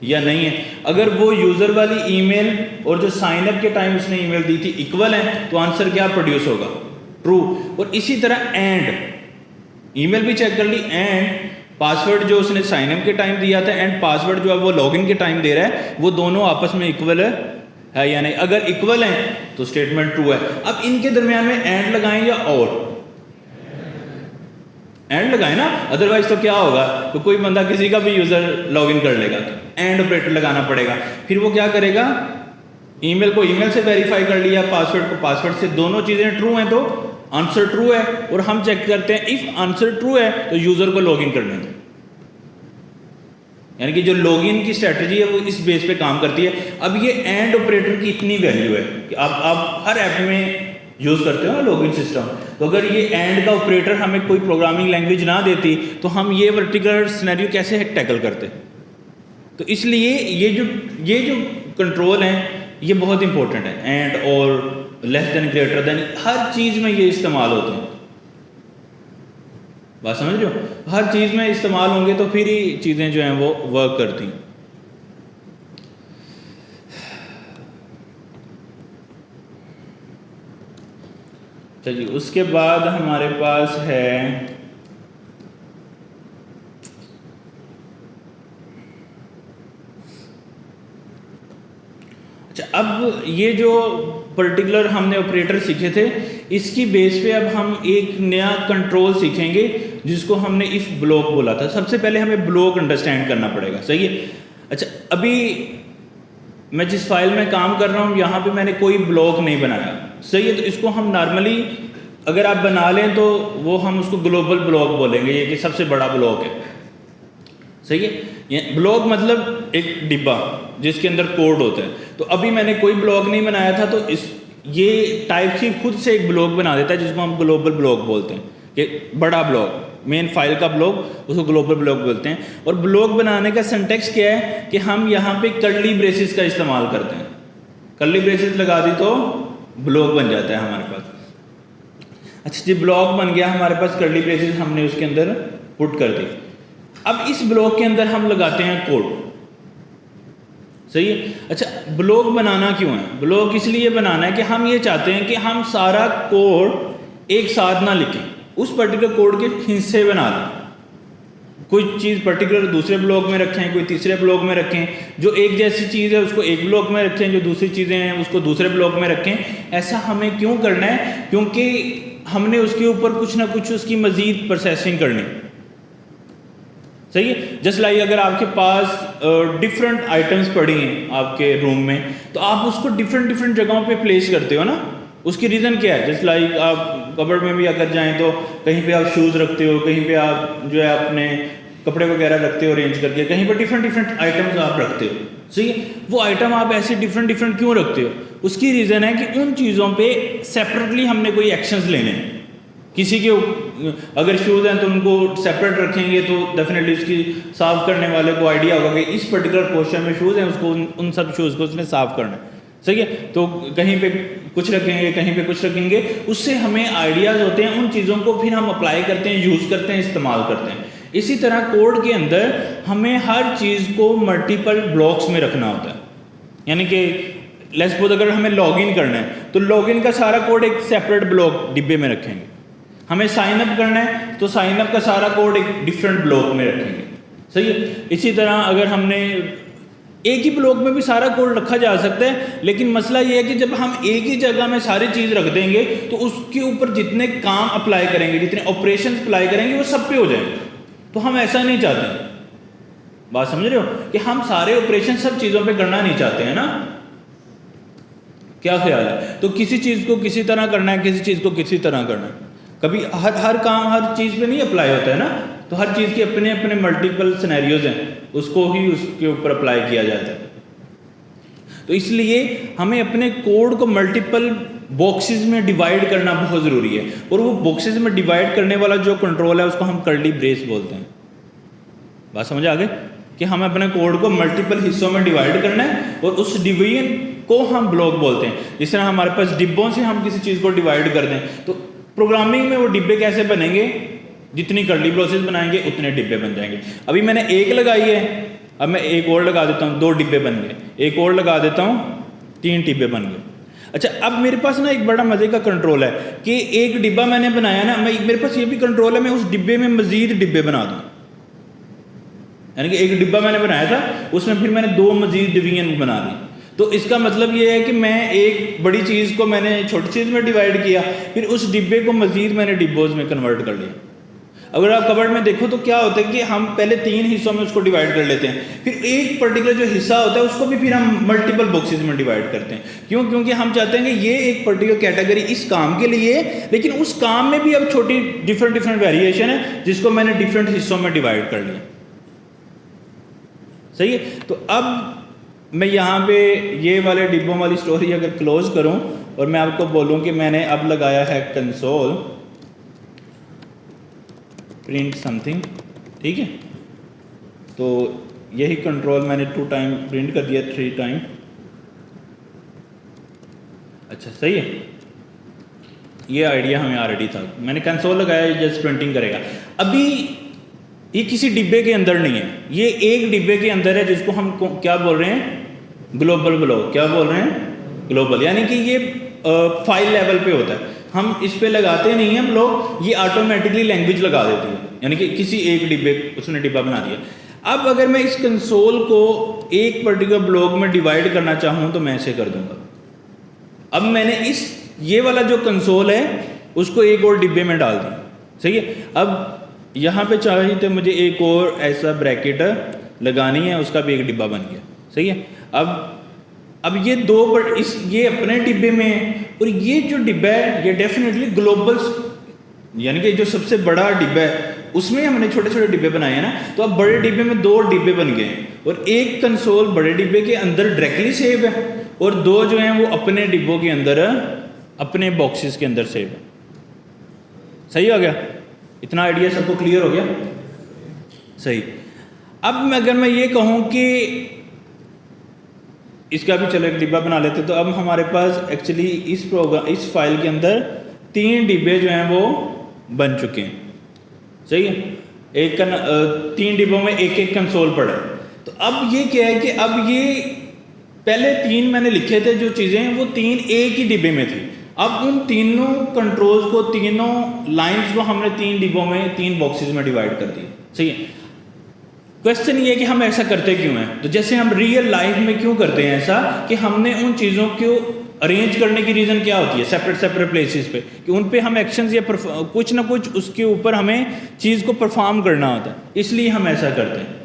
[SPEAKER 1] या नहीं है। अगर वो यूज़र वाली ईमेल और जो साइन अप के टाइम उसने ईमेल दी थी इक्वल है तो आंसर क्या प्रोड्यूस होगा? ट्रू। और इसी तरह एंड, ईमेल भी चेक कर ली, एंड पासवर्ड जो उसने साइन अप के टाइम दिया था एंड पासवर्ड जो है वो लॉगिन के टाइम दे रहा है, वो दोनों आपस में इक्वल है या नहीं। अगर इक्वल हैं तो स्टेटमेंट ट्रू है। अब इनके दरमियान में एंड लगाएं या और? एंड लगाएं ना, अदरवाइज तो क्या होगा, तो कोई बंदा किसी का भी यूज़र लॉगिन कर लेगा, तो एंड ऑपरेटर लगाना पड़ेगा। फिर वो क्या करेगा? ईमेल को ईमेल से वेरीफाई कर लिया, पासवर्ड को पासवर्ड से, दोनों चीज़ें ट्रू हैं तो आंसर ट्रू है। और हम चेक करते हैं इफ़ आंसर ट्रू है तो यूज़र को लॉगिन करने दो। यानी कि जो लॉगिन की स्ट्रेटजी है वो इस बेस पे काम करती है। अब ये एंड ऑपरेटर की इतनी वैल्यू है कि आप हर ऐप में यूज़ करते हो ना लॉगिन सिस्टम, तो अगर ये एंड का ऑपरेटर हमें कोई प्रोग्रामिंग लैंग्वेज ना देती तो हम ये पर्टिकुलर सिनेरियो कैसे टैकल करते? तो इसलिए ये जो कंट्रोल हैं ये बहुत इंपॉर्टेंट है। एंड और लेस देन, ग्रेटर देन, हर चीज़ में ये इस्तेमाल होते हैं। बात समझ रहे हो? हर चीज़ में इस्तेमाल होंगे तो फिर ही चीज़ें जो हैं वो वर्क करती हैं। चलिए, उसके बाद हमारे पास है अच्छा, अब ये जो पर्टिकुलर हमने ऑपरेटर सीखे थे, इसकी बेस पे अब हम एक नया कंट्रोल सीखेंगे जिसको हमने इफ ब्लॉक बोला था। सबसे पहले हमें ब्लॉक अंडरस्टैंड करना पड़ेगा, सही है। अच्छा, अभी मैं जिस फाइल में काम कर रहा हूँ यहाँ पे मैंने कोई ब्लॉक नहीं बनाया, सही है। तो इसको हम नॉर्मली अगर आप बना लें तो वो हम उसको ग्लोबल ब्लॉक बोलेंगे, ये कि सबसे बड़ा ब्लॉक है, सही है। ये ब्लॉक मतलब एक डिब्बा जिसके अंदर कोड होता है। तो अभी मैंने कोई ब्लॉक नहीं बनाया था, तो ये टाइप सी खुद से एक ब्लॉक बना देता है जिसको हम ग्लोबल ब्लॉक बोलते हैं, कि बड़ा ब्लॉक, मेन फाइल का ब्लॉक, उसको ग्लोबल ब्लॉक बोलते हैं। और ब्लॉक बनाने का सिंटैक्स क्या है कि हम यहाँ पे कर्ली ब्रेसेस का इस्तेमाल करते हैं। कर्ली ब्रेसेस लगा दी तो ब्लॉक बन जाता है हमारे पास। अच्छा जी, ब्लॉक बन गया हमारे पास, कर्ली ब्रेसेस हमने उसके अंदर पुट कर दी। अब इस ब्लॉक के अंदर हम लगाते हैं कोड, सही है। अच्छा, ब्लॉक बनाना क्यों है? ब्लॉक इसलिए बनाना है कि हम ये चाहते हैं कि हम सारा कोड एक साथ ना लिखें, उस पर्टिकुलर कोड के हिस्से बना दें। कोई चीज़ पर्टिकुलर दूसरे ब्लॉक में रखें, कोई तीसरे ब्लॉक में रखें, जो एक जैसी चीज़ है उसको एक ब्लॉक में रखें, जो दूसरी चीज़ें हैं उसको दूसरे ब्लॉक में रखें। ऐसा हमें क्यों करना है? क्योंकि हमने उसके ऊपर कुछ ना कुछ उसकी मज़ीद प्रोसेसिंग करनी, सही है। जस्ट लाइक अगर आपके पास डिफरेंट आइटम्स पड़ी हैं आपके रूम में, तो आप उसको डिफरेंट जगहों पे प्लेस करते हो ना। उसकी रीज़न क्या है? जस्ट लाइक आप कबर्ड में भी अगर जाएं तो कहीं पे आप शूज़ रखते हो, कहीं पे आप जो है अपने कपड़े वगैरह रखते हो अरेंज करके, कहीं पर डिफरेंट आइटम्स आप रखते हो, सही है। वो आइटम आप ऐसे डिफरेंट क्यों रखते हो? उसकी रीज़न है कि उन चीज़ों पर सेपरेटली हमने कोई एक्शंस लेने हैं। किसी के अगर शूज़ हैं तो उनको सेपरेट रखेंगे तो डेफिनेटली उसकी साफ़ करने वाले को आइडिया होगा कि इस पर्टिकुलर पोर्शन में शूज़ हैं, उसको उन सब शूज़ को उसने साफ़ करना है, सही है। तो कहीं पे कुछ रखेंगे, कहीं पे कुछ रखेंगे, उससे हमें आइडियाज़ होते हैं। उन चीज़ों को फिर हम अप्लाई करते हैं, यूज़ करते हैं, इस्तेमाल करते हैं। इसी तरह कोड के अंदर हमें हर चीज़ को मल्टीपल ब्लॉक्स में रखना होता है। यानी कि लेट्स सपोज अगर हमें लॉगिन करना है तो लॉगिन का सारा कोड एक सेपरेट ब्लॉक डिब्बे में रखेंगे। हमें साइन अप करना है तो साइन अप का सारा कोड एक डिफरेंट ब्लॉक में रखेंगे, सही है। इसी तरह अगर हमने एक ही ब्लॉक में भी सारा कोड रखा जा सकता है, लेकिन मसला ये है कि जब हम एक ही जगह में सारी चीज़ रख देंगे तो उसके ऊपर जितने काम अप्लाई करेंगे, जितने ऑपरेशन अप्लाई करेंगे वो सब पे हो जाएंगे। तो हम ऐसा नहीं चाहते। बात समझ रहे हो कि हम सारे ऑपरेशन सब चीज़ों पे करना नहीं चाहते हैं ना। क्या ख्याल है? तो किसी चीज़ को किसी तरह करना है, किसी चीज़ को किसी तरह करना है। कभी हर काम हर चीज़ पे नहीं अप्लाई होता है ना। तो हर चीज़ के अपने अपने मल्टीपल सिनेरियोज हैं, उसको ही उसके ऊपर अप्लाई किया जाता है। तो इसलिए हमें अपने कोड को मल्टीपल बॉक्सेस में डिवाइड करना बहुत ज़रूरी है। और वो बॉक्सेस में डिवाइड करने वाला जो कंट्रोल है उसको हम कर्ली ब्रेस बोलते हैं। बात समझ आ गई कि हमें अपने कोड को मल्टीपल हिस्सों में डिवाइड करना है और उस डिवीजन को हम ब्लॉक बोलते हैं। जिस तरह हमारे पास डिब्बों से हम किसी चीज़ को डिवाइड कर दें, तो प्रोग्रामिंग में वो डिब्बे कैसे बनेंगे? जितनी कर्ली ब्रेसेस बनाएंगे उतने डिब्बे बन जाएंगे। अभी मैंने एक लगाई है, अब मैं एक और लगा देता हूँ, 2 डिब्बे बन गए। एक और लगा देता हूँ, 3 डिब्बे बन गए। अच्छा, अब मेरे पास ना एक बड़ा मज़े का कंट्रोल है कि एक डिब्बा मैंने बनाया ना, मेरे पास ये भी कंट्रोल है मैं उस डिब्बे में मज़ीद डिब्बे बना दूँ। यानी कि एक डिब्बा मैंने बनाया था, उसमें फिर मैंने 2 मज़ीद डिवीजन बना दी। तो इसका मतलब ये है कि मैं एक बड़ी चीज़ को मैंने छोटी चीज़ में डिवाइड किया, फिर उस डिब्बे को मज़ीद मैंने डिब्बोज में कन्वर्ट कर लिया। अगर आप कबर्ड में देखो तो क्या होता है कि हम पहले 3 हिस्सों में उसको डिवाइड कर लेते हैं, फिर एक पर्टिकुलर जो हिस्सा होता है उसको भी फिर हम मल्टीपल बॉक्सेस में डिवाइड करते हैं। क्यों? क्योंकि हम चाहते हैं कि ये एक पर्टिकुलर कैटेगरी इस काम के लिए है, लेकिन उस काम में भी अब छोटी डिफरेंट वेरिएशन है जिसको मैंने डिफरेंट हिस्सों में डिवाइड कर लिया, सही है। तो अब मैं यहाँ पे ये वाले डिब्बों वाली स्टोरी अगर क्लोज करूँ और मैं आपको बोलूँ कि मैंने अब लगाया है कंसोल प्रिंट समथिंग, ठीक है। तो यही कंट्रोल मैंने 2 टाइम प्रिंट कर दिया, 3 टाइम। अच्छा, सही है। ये आइडिया हमें ऑलरेडी था। मैंने कंसोल लगाया, जस्ट प्रिंटिंग करेगा। अभी ये किसी डिब्बे के अंदर नहीं है, ये एक डिब्बे के अंदर है जिसको हम क्या बोल रहे हैं? Global block. क्या बोल रहे हैं? ग्लोबल। यानी कि ये फाइल लेवल पे होता है, हम इस पे लगाते नहीं हैं ब्लॉक, ये ऑटोमेटिकली लैंग्वेज लगा देती है। यानी कि किसी एक डिब्बे उसने डिब्बा बना दिया। अब अगर मैं इस कंसोल को एक पर्टिकुलर ब्लॉक में डिवाइड करना चाहूँ तो मैं ऐसे कर दूंगा। अब मैंने ये वाला जो कंसोल है उसको एक और डिब्बे में डाल दिया, सही है। अब यहाँ पे चाहिए तो मुझे एक और ऐसा ब्रैकेट लगानी है, उसका भी एक डिब्बा बन गया, सही है। अब ये ये अपने डिब्बे में है, और ये जो डिब्बा है ये डेफिनेटली ग्लोबल, यानी कि जो सबसे बड़ा डिब्बा है उसमें हमने छोटे छोटे डिब्बे बनाए हैं ना, तो अब बड़े डिब्बे में 2 डिब्बे बन गए हैं, और एक कंसोल बड़े डिब्बे के अंदर डायरेक्टली सेव है, और 2 जो हैं वो अपने डिब्बों के अंदर, अपने बॉक्सेस के अंदर सेव है। सही हो गया? इतना आइडिया सबको क्लियर हो गया? सही। अब अगर मैं ये कहूँ कि इसका भी चलो एक डिब्बा बना लेते, तो अब हमारे पास एक्चुअली इस फाइल के अंदर 3 डिब्बे जो हैं वो बन चुके हैं, सही है। 3 डिब्बों में एक एक कंसोल पड़ा है। तो अब ये क्या है कि अब ये पहले 3 मैंने लिखे थे जो चीज़ें, वो 3 एक ही डिब्बे में थी। अब उन तीनों कंट्रोल्स को, तीनों लाइंस को हमने 3 डिब्बों में, 3 बॉक्सेस में डिवाइड कर दिया, सही है। क्वेश्चन ये है कि हम ऐसा करते क्यों हैं? तो जैसे हम रियल लाइफ में क्यों करते हैं ऐसा, कि हमने उन चीज़ों को अरेंज करने की रीज़न क्या होती है, सेपरेट प्लेसेस पे, कि उन पे हम एक्शंस या कुछ ना कुछ उसके ऊपर हमें चीज़ को परफॉर्म करना होता है, इसलिए हम ऐसा करते हैं,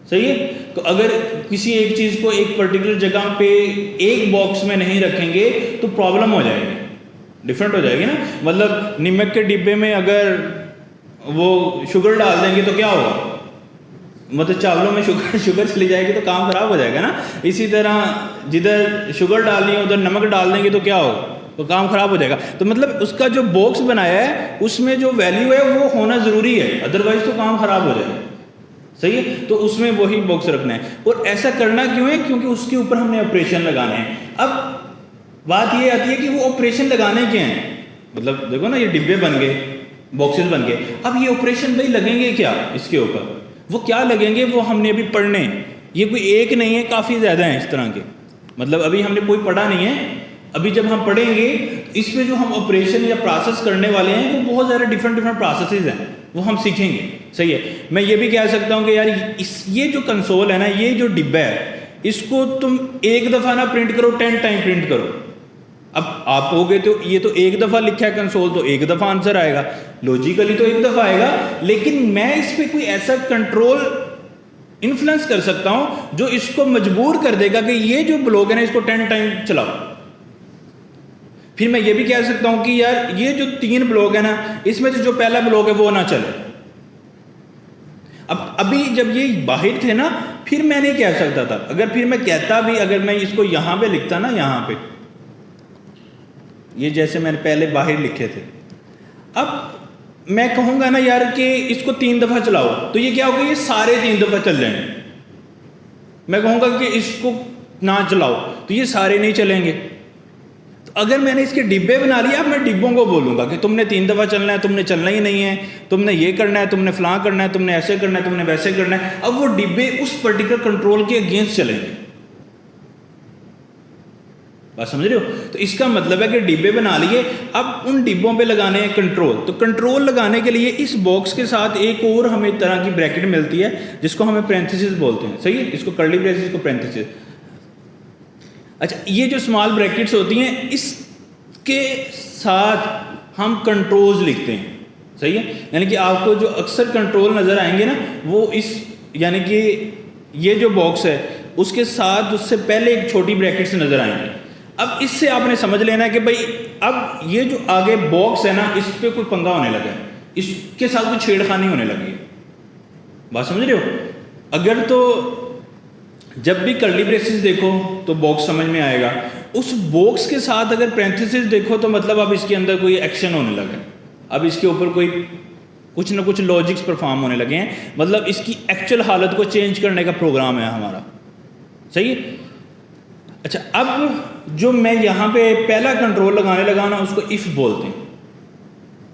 [SPEAKER 1] सही है। तो अगर किसी एक चीज़ को एक पर्टिकुलर जगह पे एक बॉक्स में नहीं रखेंगे तो प्रॉब्लम हो जाएगी, डिफरेंट हो जाएगी ना। मतलब नमक के डिब्बे में अगर वो शुगर डाल देंगे तो क्या होगा, मतलब चावलों में शुगर चली जाएगी तो काम खराब हो जाएगा ना। इसी तरह जिधर शुगर डालनी है उधर नमक डाल देंगे तो क्या होगा, तो काम खराब हो जाएगा। तो मतलब उसका जो बॉक्स बनाया है उसमें जो वैल्यू है वो होना ज़रूरी है, अदरवाइज तो काम खराब हो जाएगा, सही है। तो उसमें वही बॉक्स रखना है। और ऐसा करना क्यों है? क्योंकि उसके ऊपर हमने ऑपरेशन लगाने हैं। अब बात ये आती है कि वो ऑपरेशन लगाने क्या हैं। मतलब देखो ना, ये डिब्बे बन गए, बॉक्सेस बन गए, अब ये ऑपरेशन भाई लगेंगे क्या इसके ऊपर, वो क्या लगेंगे वो हमने अभी पढ़ने। ये कोई एक नहीं है, काफ़ी ज़्यादा हैं इस तरह के। मतलब अभी हमने कोई पढ़ा नहीं है, अभी जब हम पढ़ेंगे इसमें जो हम ऑपरेशन या प्रोसेस करने वाले हैं वो बहुत ज़्यादा डिफरेंट प्रोसेसेस हैं, वो हम सीखेंगे, सही है। मैं ये भी कह सकता हूँ कि यार ये जो कंसोल है ना, ये जो डिब्बा है, इसको तुम एक दफ़ा ना प्रिंट करो, 10 टाइम प्रिंट करो। अब आप कहोगे तो ये तो एक दफ़ा लिखा है कंसोल, तो एक दफ़ा आंसर आएगा, लॉजिकली तो एक दफ़ा आएगा, लेकिन मैं इस पर कोई ऐसा कंट्रोल इन्फ्लुएंस कर सकता हूं जो इसको मजबूर कर देगा कि ये जो ब्लॉक है ना इसको 10 टाइम चलाओ। फिर मैं ये भी कह सकता हूं कि यार ये जो 3 ब्लॉक है ना, इसमें से जो पहला ब्लॉक है वो ना चले। अब अभी जब ये बाहर थे ना, फिर मैं नहीं कह सकता था। अगर फिर मैं कहता भी, अगर मैं इसको यहां पे लिखता ना, यहां पे ये जैसे मैंने पहले बाहर लिखे थे, अब मैं कहूँगा ना यार कि इसको 3 दफ़ा चलाओ, तो ये क्या होगा, ये सारे 3 दफ़ा चल जाएंगे। मैं कहूँगा कि इसको ना चलाओ तो ये सारे नहीं चलेंगे। तो अगर मैंने इसके डिब्बे बना लिए, अब मैं डिब्बों को बोलूँगा कि तुमने 3 दफ़ा चलना है, तुमने चलना ही नहीं है, तुमने ये करना है, तुमने फलां करना है, तुमने ऐसे करना है, तुमने वैसे करना है। अब वो डिब्बे उस पर्टिकुलर कंट्रोल के अगेंस्ट चलेंगे। बात समझ रहे हो? तो इसका मतलब है कि डिब्बे बना लिए, अब उन डिब्बों पे लगाने हैं कंट्रोल। तो कंट्रोल लगाने के लिए इस बॉक्स के साथ एक और हमें तरह की ब्रैकेट मिलती है जिसको हमें पैरेंथेसिस बोलते हैं, सही है। इसको कर्ली ब्रेसेस को पैरेंथेसिस। अच्छा, ये जो स्मॉल ब्रैकेट्स होती हैं इसके साथ हम कंट्रोल्स लिखते हैं, सही है। यानी कि आपको जो अक्सर कंट्रोल नज़र आएंगे ना, वो इस, यानी कि ये जो बॉक्स है उसके साथ उससे पहले एक छोटी ब्रैकेट से नज़र आएंगे। अब इससे आपने समझ लेना है कि भाई अब ये जो आगे बॉक्स है ना, इस पर कोई पंगा होने लगा है, इसके साथ कोई छेड़खानी होने लगी है। बात समझ रहे हो? अगर तो जब भी कर्ली ब्रेसेस देखो तो बॉक्स समझ में आएगा, उस बॉक्स के साथ अगर पैरेंथेसिस देखो तो मतलब अब इसके अंदर कोई एक्शन होने लगा है, अब इसके ऊपर कोई कुछ ना कुछ लॉजिक्स परफॉर्म होने लगे हैं, मतलब इसकी एक्चुअल हालत को चेंज करने का प्रोग्राम है हमारा, सही है। अच्छा, अब जो मैं यहाँ पे पहला कंट्रोल लगाने लगा ना, उसको इफ़ बोलते हैं।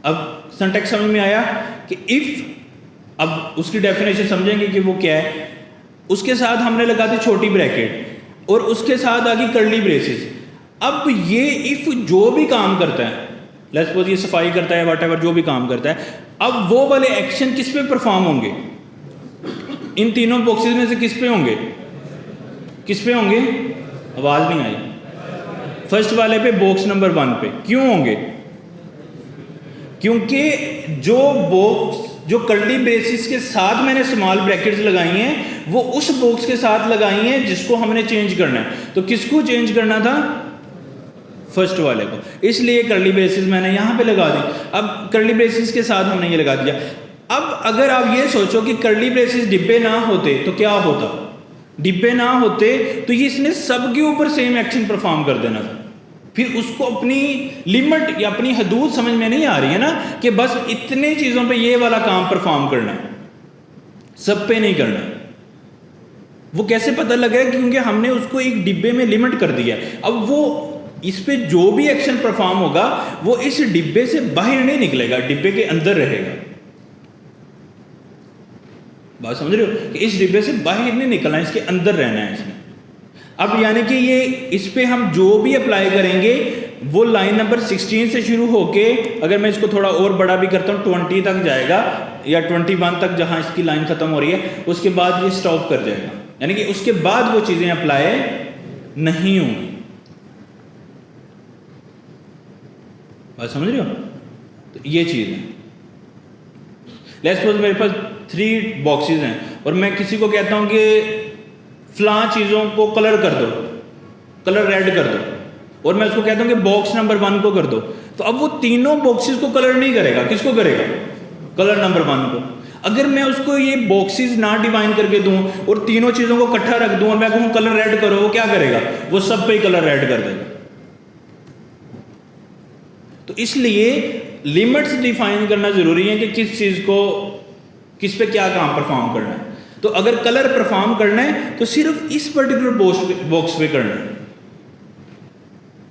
[SPEAKER 1] अब सिंटैक्स समझ में आया कि इफ़, अब उसकी डेफिनेशन समझेंगे कि वो क्या है। उसके साथ हमने लगा दी छोटी ब्रैकेट और उसके साथ आ गई कर्ली ब्रेसेस। अब ये इफ़ जो भी काम करता है, लेट्स सपोज ये सफाई करता है, व्हाटएवर जो भी काम करता है, अब वो वाले एक्शन किस पे परफॉर्म होंगे, इन तीनों बॉक्सेस में से किस पे होंगे, किस पे होंगे? आवाज़ नहीं आई। फर्स्ट वाले पे, बॉक्स नंबर 1 पे। क्यों होंगे? क्योंकि जो कर्ली ब्रेसेस के साथ मैंने स्मॉल ब्रैकेट्स लगाई हैं वो उस बॉक्स के साथ लगाई हैं जिसको हमने चेंज करना है। तो किसको चेंज करना था? फर्स्ट वाले को। इसलिए कर्ली ब्रेसेस मैंने यहाँ पे लगा दी। अब कर्ली ब्रेसेस के साथ हमने ये लगा दिया। अब अगर आप ये सोचो कि कर्ली ब्रेसेस डिब्बे ना होते तो क्या होता? डिब्बे ना होते तो ये इसने सबके ऊपर सेम एक्शन परफॉर्म कर देना था। फिर उसको अपनी लिमिट या अपनी हदूद समझ में नहीं आ रही है ना कि बस इतने चीज़ों पे ये वाला काम परफॉर्म करना है, सब पे नहीं करना। वो कैसे पता लगेगा? क्योंकि हमने उसको एक डिब्बे में लिमिट कर दिया। अब वो इस पे जो भी एक्शन परफॉर्म होगा वो इस डिब्बे से बाहर नहीं निकलेगा, डिब्बे के अंदर रहेगा। बात समझ रहे हो कि इस डिब्बे से बाहर नहीं निकलना, इसके अंदर रहना है इसने। अब यानी कि ये इस पे हम जो भी अप्लाई करेंगे वो लाइन नंबर 16 से शुरू होके, अगर मैं इसको थोड़ा और बड़ा भी करता हूँ 20 तक जाएगा या 21 तक जहाँ इसकी लाइन ख़त्म हो रही है, उसके बाद ये स्टॉप कर जाएगा। यानी कि उसके बाद वो चीज़ें अप्लाई नहीं होंगी। बात समझ रहे हो? तो ये चीज़ है। लेट्स सपोज मेरे पास 3 बॉक्सेस हैं और मैं किसी को कहता हूँ कि फलां चीज़ों को कलर कर दो, कलर रेड कर दो, और मैं उसको कहता हूँ कि बॉक्स नंबर 1 को कर दो। तो अब वो तीनों बॉक्सेस को कलर नहीं करेगा। किसको करेगा? कलर नंबर 1 को। अगर मैं उसको ये बॉक्सेस ना डिवाइन करके दूं और तीनों चीज़ों को इकट्ठा रख दूं और मैं कहूँ कलर रेड करो, वो क्या करेगा? वो सब पे ही कलर रेड कर देगा। तो इसलिए लिमिट्स डिफाइन करना जरूरी है कि किस चीज़ को, किस पे क्या काम परफॉर्म करना है। तो अगर कलर परफॉर्म करना है तो सिर्फ इस पर्टिकुलर बॉक्स पे करना है।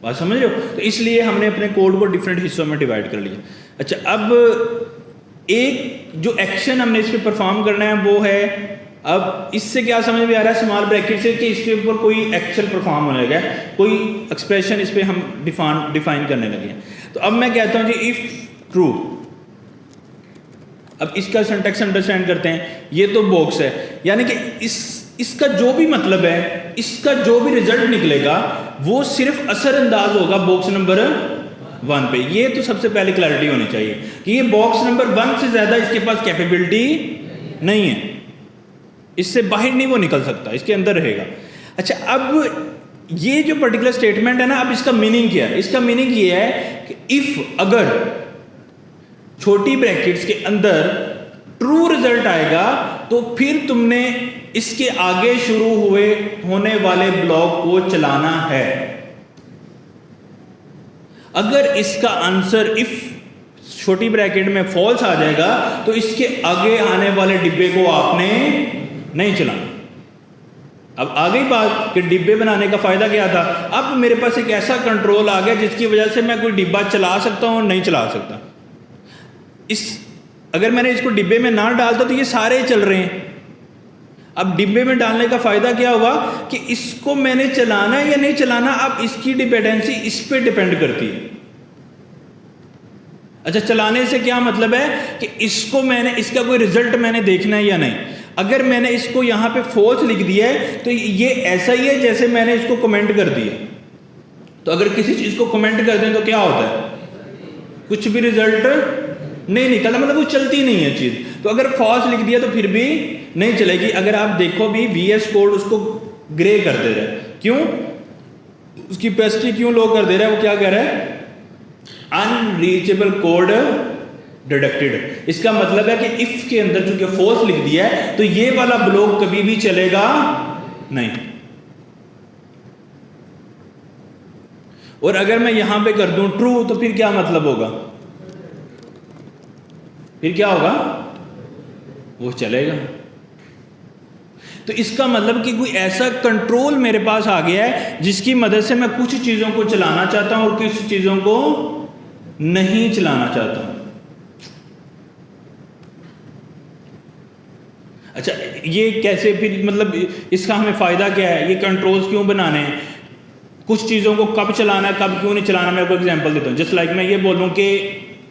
[SPEAKER 1] बात समझ रहे हो? तो इसलिए हमने अपने कोड को डिफरेंट हिस्सों में डिवाइड कर लिया। अच्छा, अब एक जो एक्शन हमने इस पे परफॉर्म करना है वो है, अब इससे क्या समझ में आ रहा है स्मॉल ब्रैकेट से कि इसके ऊपर कोई एक्शन परफॉर्म होने लगा है, कोई एक्सप्रेशन इस पे हम डिफाइन करने लगे हैं। तो अब मैं कहता हूँ जी इफ ट्रू। अब इसका सिंटैक्स अंडरस्टैंड करते हैं। ये तो बॉक्स है, यानी कि इसका जो भी मतलब है, इसका जो भी रिजल्ट निकलेगा वो सिर्फ असरअंदाज होगा बॉक्स नंबर 1 पे। ये तो सबसे पहले क्लैरिटी होनी चाहिए कि ये बॉक्स नंबर 1 से ज़्यादा इसके पास कैपेबिलिटी नहीं है, इससे बाहर नहीं वो निकल सकता, इसके अंदर रहेगा। अच्छा, अब ये जो पर्टिकुलर स्टेटमेंट है ना, अब इसका मीनिंग क्या है? इसका मीनिंग ये है कि इफ, अगर छोटी ब्रैकेट्स के अंदर ट्रू रिजल्ट आएगा तो फिर तुमने इसके आगे शुरू होने वाले ब्लॉक को चलाना है। अगर इसका आंसर इफ छोटी ब्रैकेट में फॉल्स आ जाएगा तो इसके आगे आने वाले डिब्बे को आपने नहीं चलाना। अब आ गई बात कि डिब्बे बनाने का फायदा क्या था। अब मेरे पास एक ऐसा कंट्रोल आ गया जिसकी वजह से मैं कोई डिब्बा चला सकता हूं और नहीं चला सकता। अगर मैंने इसको डिब्बे में ना डालता तो ये सारे चल रहे हैं। अब डिब्बे में डालने का फायदा क्या हुआ कि इसको मैंने चलाना है या नहीं चलाना, अब इसकी डिपेंडेंसी इस पे डिपेंड करती है। अच्छा, चलाने से क्या मतलब है कि इसको मैंने, इसका कोई रिजल्ट मैंने देखना है या नहीं। अगर मैंने इसको यहां पे फॉल्स लिख दिया है तो ये ऐसा ही है जैसे मैंने इसको कमेंट कर दिया। तो अगर किसी चीज को कमेंट कर दें तो क्या होता है? कुछ भी रिजल्ट नहीं निकला, मतलब वो चलती नहीं है चीज। तो अगर फॉल्स लिख दिया तो फिर भी नहीं चलेगी। अगर आप देखो भी VS कोड उसको ग्रे कर दे रहा है, क्यों? उसकी पेस्टी क्यों लो कर दे रहा है? वो क्या कह रहा है? Unreachable code deducted. इसका मतलब है कि इफ के अंदर चूंकि फॉल्स लिख दिया है तो ये वाला ब्लॉक कभी भी चलेगा नहीं। और अगर मैं यहां पे कर दूं ट्रू तो फिर क्या मतलब होगा? फिर क्या होगा? वो चलेगा। तो इसका मतलब कि कोई ऐसा कंट्रोल मेरे पास आ गया है जिसकी मदद से मैं कुछ चीजों को चलाना चाहता हूं और कुछ चीजों को नहीं चलाना चाहता हूं। अच्छा, ये कैसे फिर, मतलब इसका हमें फायदा क्या है? ये कंट्रोल्स क्यों बनाने हैं? कुछ चीजों को कब चलाना है, कब क्यों नहीं चलाना? मैं आपको एग्जांपल देता हूं। जस्ट लाइक मैं ये बोलूं कि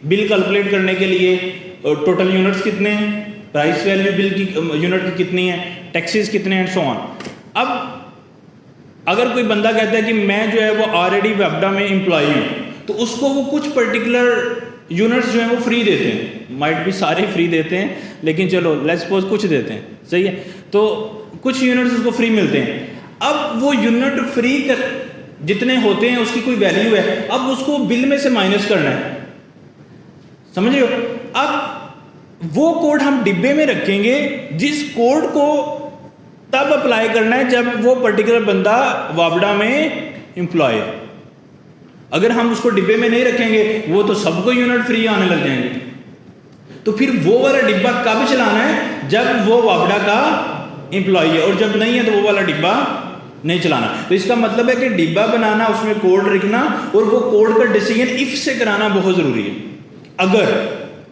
[SPEAKER 1] बिल कैलकुलेट करने के लिए टोटल यूनिट्स कितने हैं? प्राइस वैल्यू बिल की यूनिट की कितनी है, टैक्सेस कितने हैं, सो ऑन। अब अगर कोई बंदा कहता है कि मैं जो है वो ऑलरेडी वेबडा में एम्प्लॉई हूँ, तो उसको वो कुछ पर्टिकुलर यूनिट्स जो हैं वो फ्री देते हैं, माइट भी सारे फ्री देते हैं, लेकिन चलो लेट्स सपोज कुछ देते हैं, सही है, तो कुछ यूनिट्स उसको फ्री मिलते हैं। अब वो यूनिट फ्री जितने होते हैं उसकी कोई वैल्यू है, अब उसको बिल में से माइनस करना है, समझ रहे हो। अब वो कोड हम डिब्बे में रखेंगे जिस कोड को तब अप्लाई करना है जब वो पर्टिकुलर बंदा वाबडा में एम्प्लॉय है। अगर हम उसको डिब्बे में नहीं रखेंगे वो तो सबको यूनिट फ्री आने लग जाएंगे। तो फिर वो वाला डिब्बा कब चलाना है, जब वो वाबडा का एम्प्लॉय है, और जब नहीं है तो वो वाला डिब्बा नहीं चलाना। तो इसका मतलब है कि डिब्बा बनाना, उसमें कोड लिखना, और वो कोड का डिसीजन इफ से कराना बहुत ज़रूरी है।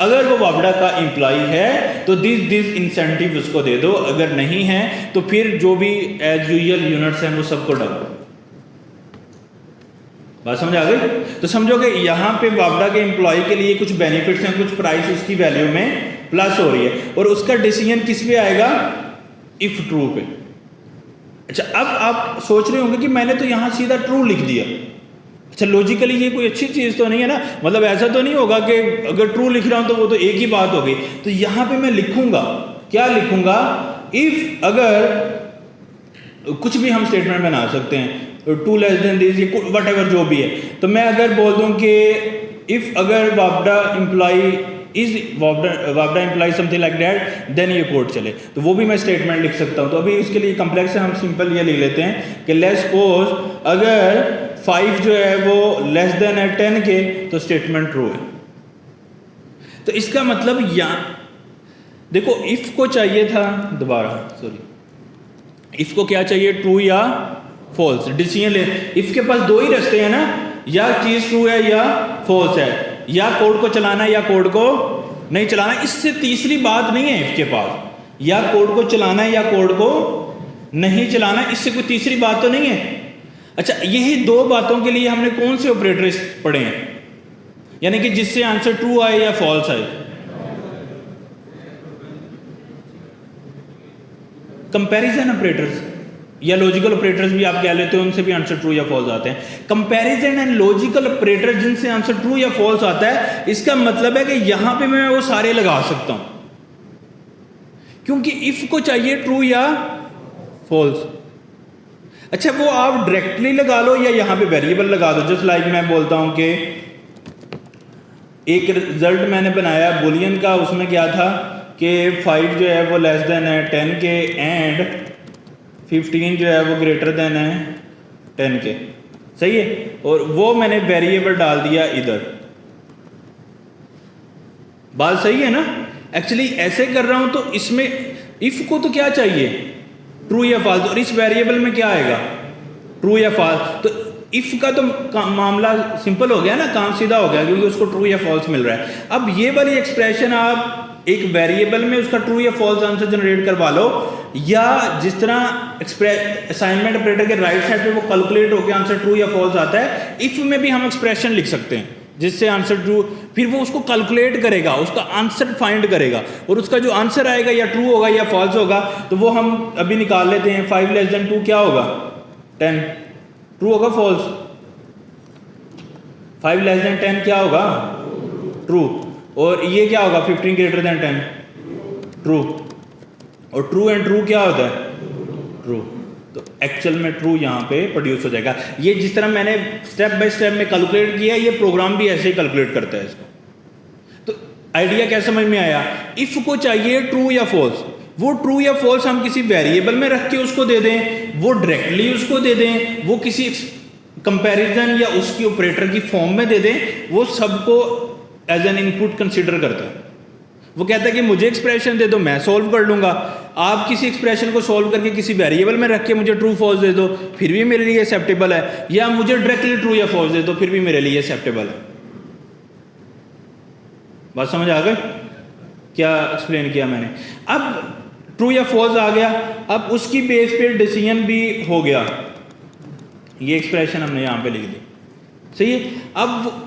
[SPEAKER 1] अगर वो वाबडा का एम्प्लॉय है तो दिस इंसेंटिव उसको दे दो, अगर नहीं है तो फिर जो भी एज यूजुअल यूनिट्स हैं वो सबको डालो। बात समझ आ गई। तो समझो कि यहाँ पे वाबडा के एम्प्लॉय के लिए कुछ बेनिफिट्स हैं, कुछ प्राइस उसकी वैल्यू में प्लस हो रही है, और उसका डिसीजन किस पे आएगा, इफ ट्रू पे। अच्छा, अब आप सोच रहे होंगे कि मैंने तो यहाँ सीधा ट्रू लिख दिया। अच्छा, लॉजिकली ये कोई अच्छी चीज़ तो नहीं है ना, मतलब ऐसा तो नहीं होगा कि अगर ट्रू लिख रहा हूँ तो वो तो एक ही बात हो गई। तो यहाँ पे मैं लिखूंगा, क्या लिखूंगा, इफ, अगर कुछ भी हम स्टेटमेंट बना सकते हैं, two less than this, whatever जो भी है। तो मैं अगर बोल दूं कि इफ अगर वाबडा एम्प्लॉय इज वाबडा employ something like that, then ये कोड चले, तो वो भी मैं स्टेटमेंट लिख सकता हूं। तो अभी इसके लिए कम्प्लेक्स है, हम सिंपल ये लिख लेते हैं कि लेट्स सपोज अगर 5 जो है वो लेस देन है 10 के, तो स्टेटमेंट ट्रू है। तो इसका मतलब देखो, इफ को चाहिए था, दोबारा सॉरी, इफ को क्या चाहिए, ट्रू या फॉल्स, डिसीजन ले। इफ के पास दो ही रास्ते हैं ना, या चीज ट्रू है या फॉल्स है, या कोड को चलाना या कोड को नहीं चलाना। इससे तीसरी बात नहीं है इफ के पास, या कोड को चलाना है या कोड को नहीं चलाना, इससे कोई तीसरी बात तो नहीं है। अच्छा, यही दो बातों के लिए हमने कौन से ऑपरेटर्स पढ़े हैं, यानी कि जिससे आंसर ट्रू आए या फॉल्स आए, कंपैरिजन ऑपरेटर्स या लॉजिकल ऑपरेटर्स भी आप कह लेते हो, उनसे भी आंसर ट्रू या फॉल्स आते हैं। कंपैरिजन एंड लॉजिकल ऑपरेटर जिनसे आंसर ट्रू या फॉल्स आता है, इसका मतलब है कि यहां पे मैं वो सारे लगा सकता हूं, क्योंकि इफ को चाहिए ट्रू या फॉल्स। अच्छा, वो आप डायरेक्टली लगा लो या यहां पे वेरिएबल लगा दो। जस्ट लाइक मैं बोलता हूं कि एक रिजल्ट मैंने बनाया बुलियन का, उसमें क्या था कि 5 जो है वो लेस देन है 10 के, एंड 15 जो है वो ग्रेटर देन है 10 के, सही है, और वो मैंने वेरिएबल डाल दिया इधर। बात सही है ना। एक्चुअली ऐसे कर रहा हूं तो इसमें इफ को तो क्या चाहिए, ट्रू या फॉल्स, और इस वेरिएबल में क्या आएगा, ट्रू या फॉल्स। तो इफ का तो मामला सिंपल हो गया ना, काम सीधा हो गया, क्योंकि उसको ट्रू या फॉल्स मिल रहा है। अब ये वाली एक्सप्रेशन आप एक वेरिएबल में उसका ट्रू या फॉल्स आंसर जनरेट करवा लो, या जिस तरह असाइनमेंट ऑपरेटर के राइट साइड पे वो कैलकुलेट होकर आंसर ट्रू या फॉल्स आता है, इफ में भी हम एक्सप्रेशन लिख सकते हैं जिससे आंसर ट्रू, फिर वो उसको कैलकुलेट करेगा, उसका आंसर फाइंड करेगा, और उसका जो आंसर आएगा या ट्रू होगा या फॉल्स होगा। तो वो हम अभी निकाल लेते हैं। 5 लेस देन 2 क्या होगा, 10, ट्रू होगा फॉल्स। 5 लेस देन 10 क्या होगा, ट्रू। और ये क्या होगा, 15 ग्रेटर देन 10, ट्रू। और ट्रू एंड ट्रू क्या होता है, ट्रू। तो एक्चुअल में ट्रू यहाँ पे प्रोड्यूस हो जाएगा। ये जिस तरह मैंने स्टेप बाय स्टेप में कैलकुलेट किया, ये प्रोग्राम भी ऐसे ही कैलकुलेट करता है इसको। तो आइडिया क्या समझ में आया। इफ को चाहिए ट्रू या फॉल्स, वो ट्रू या फॉल्स हम किसी वेरिएबल में रख के उसको दे दें, वो डायरेक्टली उसको दे दें, वो किसी कंपैरिजन या उसकी ऑपरेटर की फॉर्म में दे दें, वो सबको एज एन इनपुट कंसिडर करता है। वो कहता है कि मुझे एक्सप्रेशन दे दो, मैं सॉल्व कर लूंगा। आप किसी एक्सप्रेशन को सॉल्व करके किसी वेरिएबल में रख के मुझे ट्रू फॉल्स दे दो, फिर भी मेरे लिए एक्सेप्टेबल है, या मुझे डायरेक्टली ट्रू या फॉल्स दे दो, फिर भी मेरे लिए एक्सेप्टेबल है। बात समझ आ गई, क्या एक्सप्लेन किया मैंने। अब ट्रू या फॉल्स आ गया, अब उसकी बेस पे डिसीजन भी हो गया। ये एक्सप्रेशन हमने यहाँ पे लिख दी, सही है। अब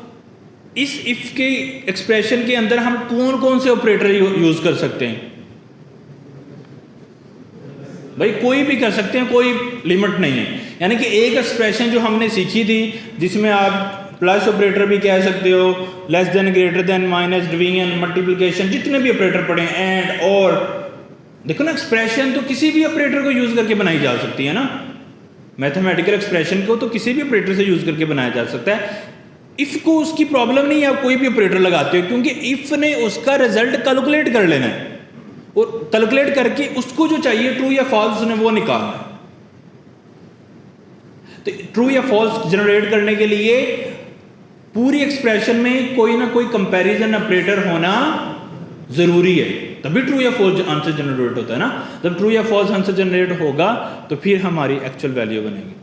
[SPEAKER 1] इस इफ के एक्सप्रेशन के अंदर हम कौन कौन से ऑपरेटर यूज कर सकते हैं, भाई कोई भी कर सकते हैं, कोई लिमिट नहीं है। यानी कि एक एक्सप्रेशन जो हमने सीखी थी जिसमें आप प्लस ऑपरेटर भी कह सकते हो, less than, greater than, minus, division, multiplication, जितने भी ऑपरेटर पढ़े, एंड, और, देखो ना एक्सप्रेशन तो किसी भी ऑपरेटर को यूज़ करके बनाई जा सकती है ना। मैथमेटिकल एक्सप्रेशन को तो किसी भी ऑपरेटर से यूज़ करके बनाया जा सकता है। इफ़ को उसकी प्रॉब्लम नहीं है, आप कोई भी ऑपरेटर लगाते हो, क्योंकि इफ़ ने उसका रिजल्ट कैलकुलेट कर लेना है और कैलकुलेट करके उसको जो चाहिए ट्रू या फॉल्स उसने वो निकालना है। तो ट्रू या फॉल्स जनरेट करने के लिए पूरी एक्सप्रेशन में कोई ना कोई कंपैरिजन ऑपरेटर होना ज़रूरी है, तभी ट्रू या फॉल्स आंसर जनरेट होता है ना। जब ट्रू या फॉल्स आंसर जनरेट होगा तो फिर हमारी एक्चुअल वैल्यू बनेगी।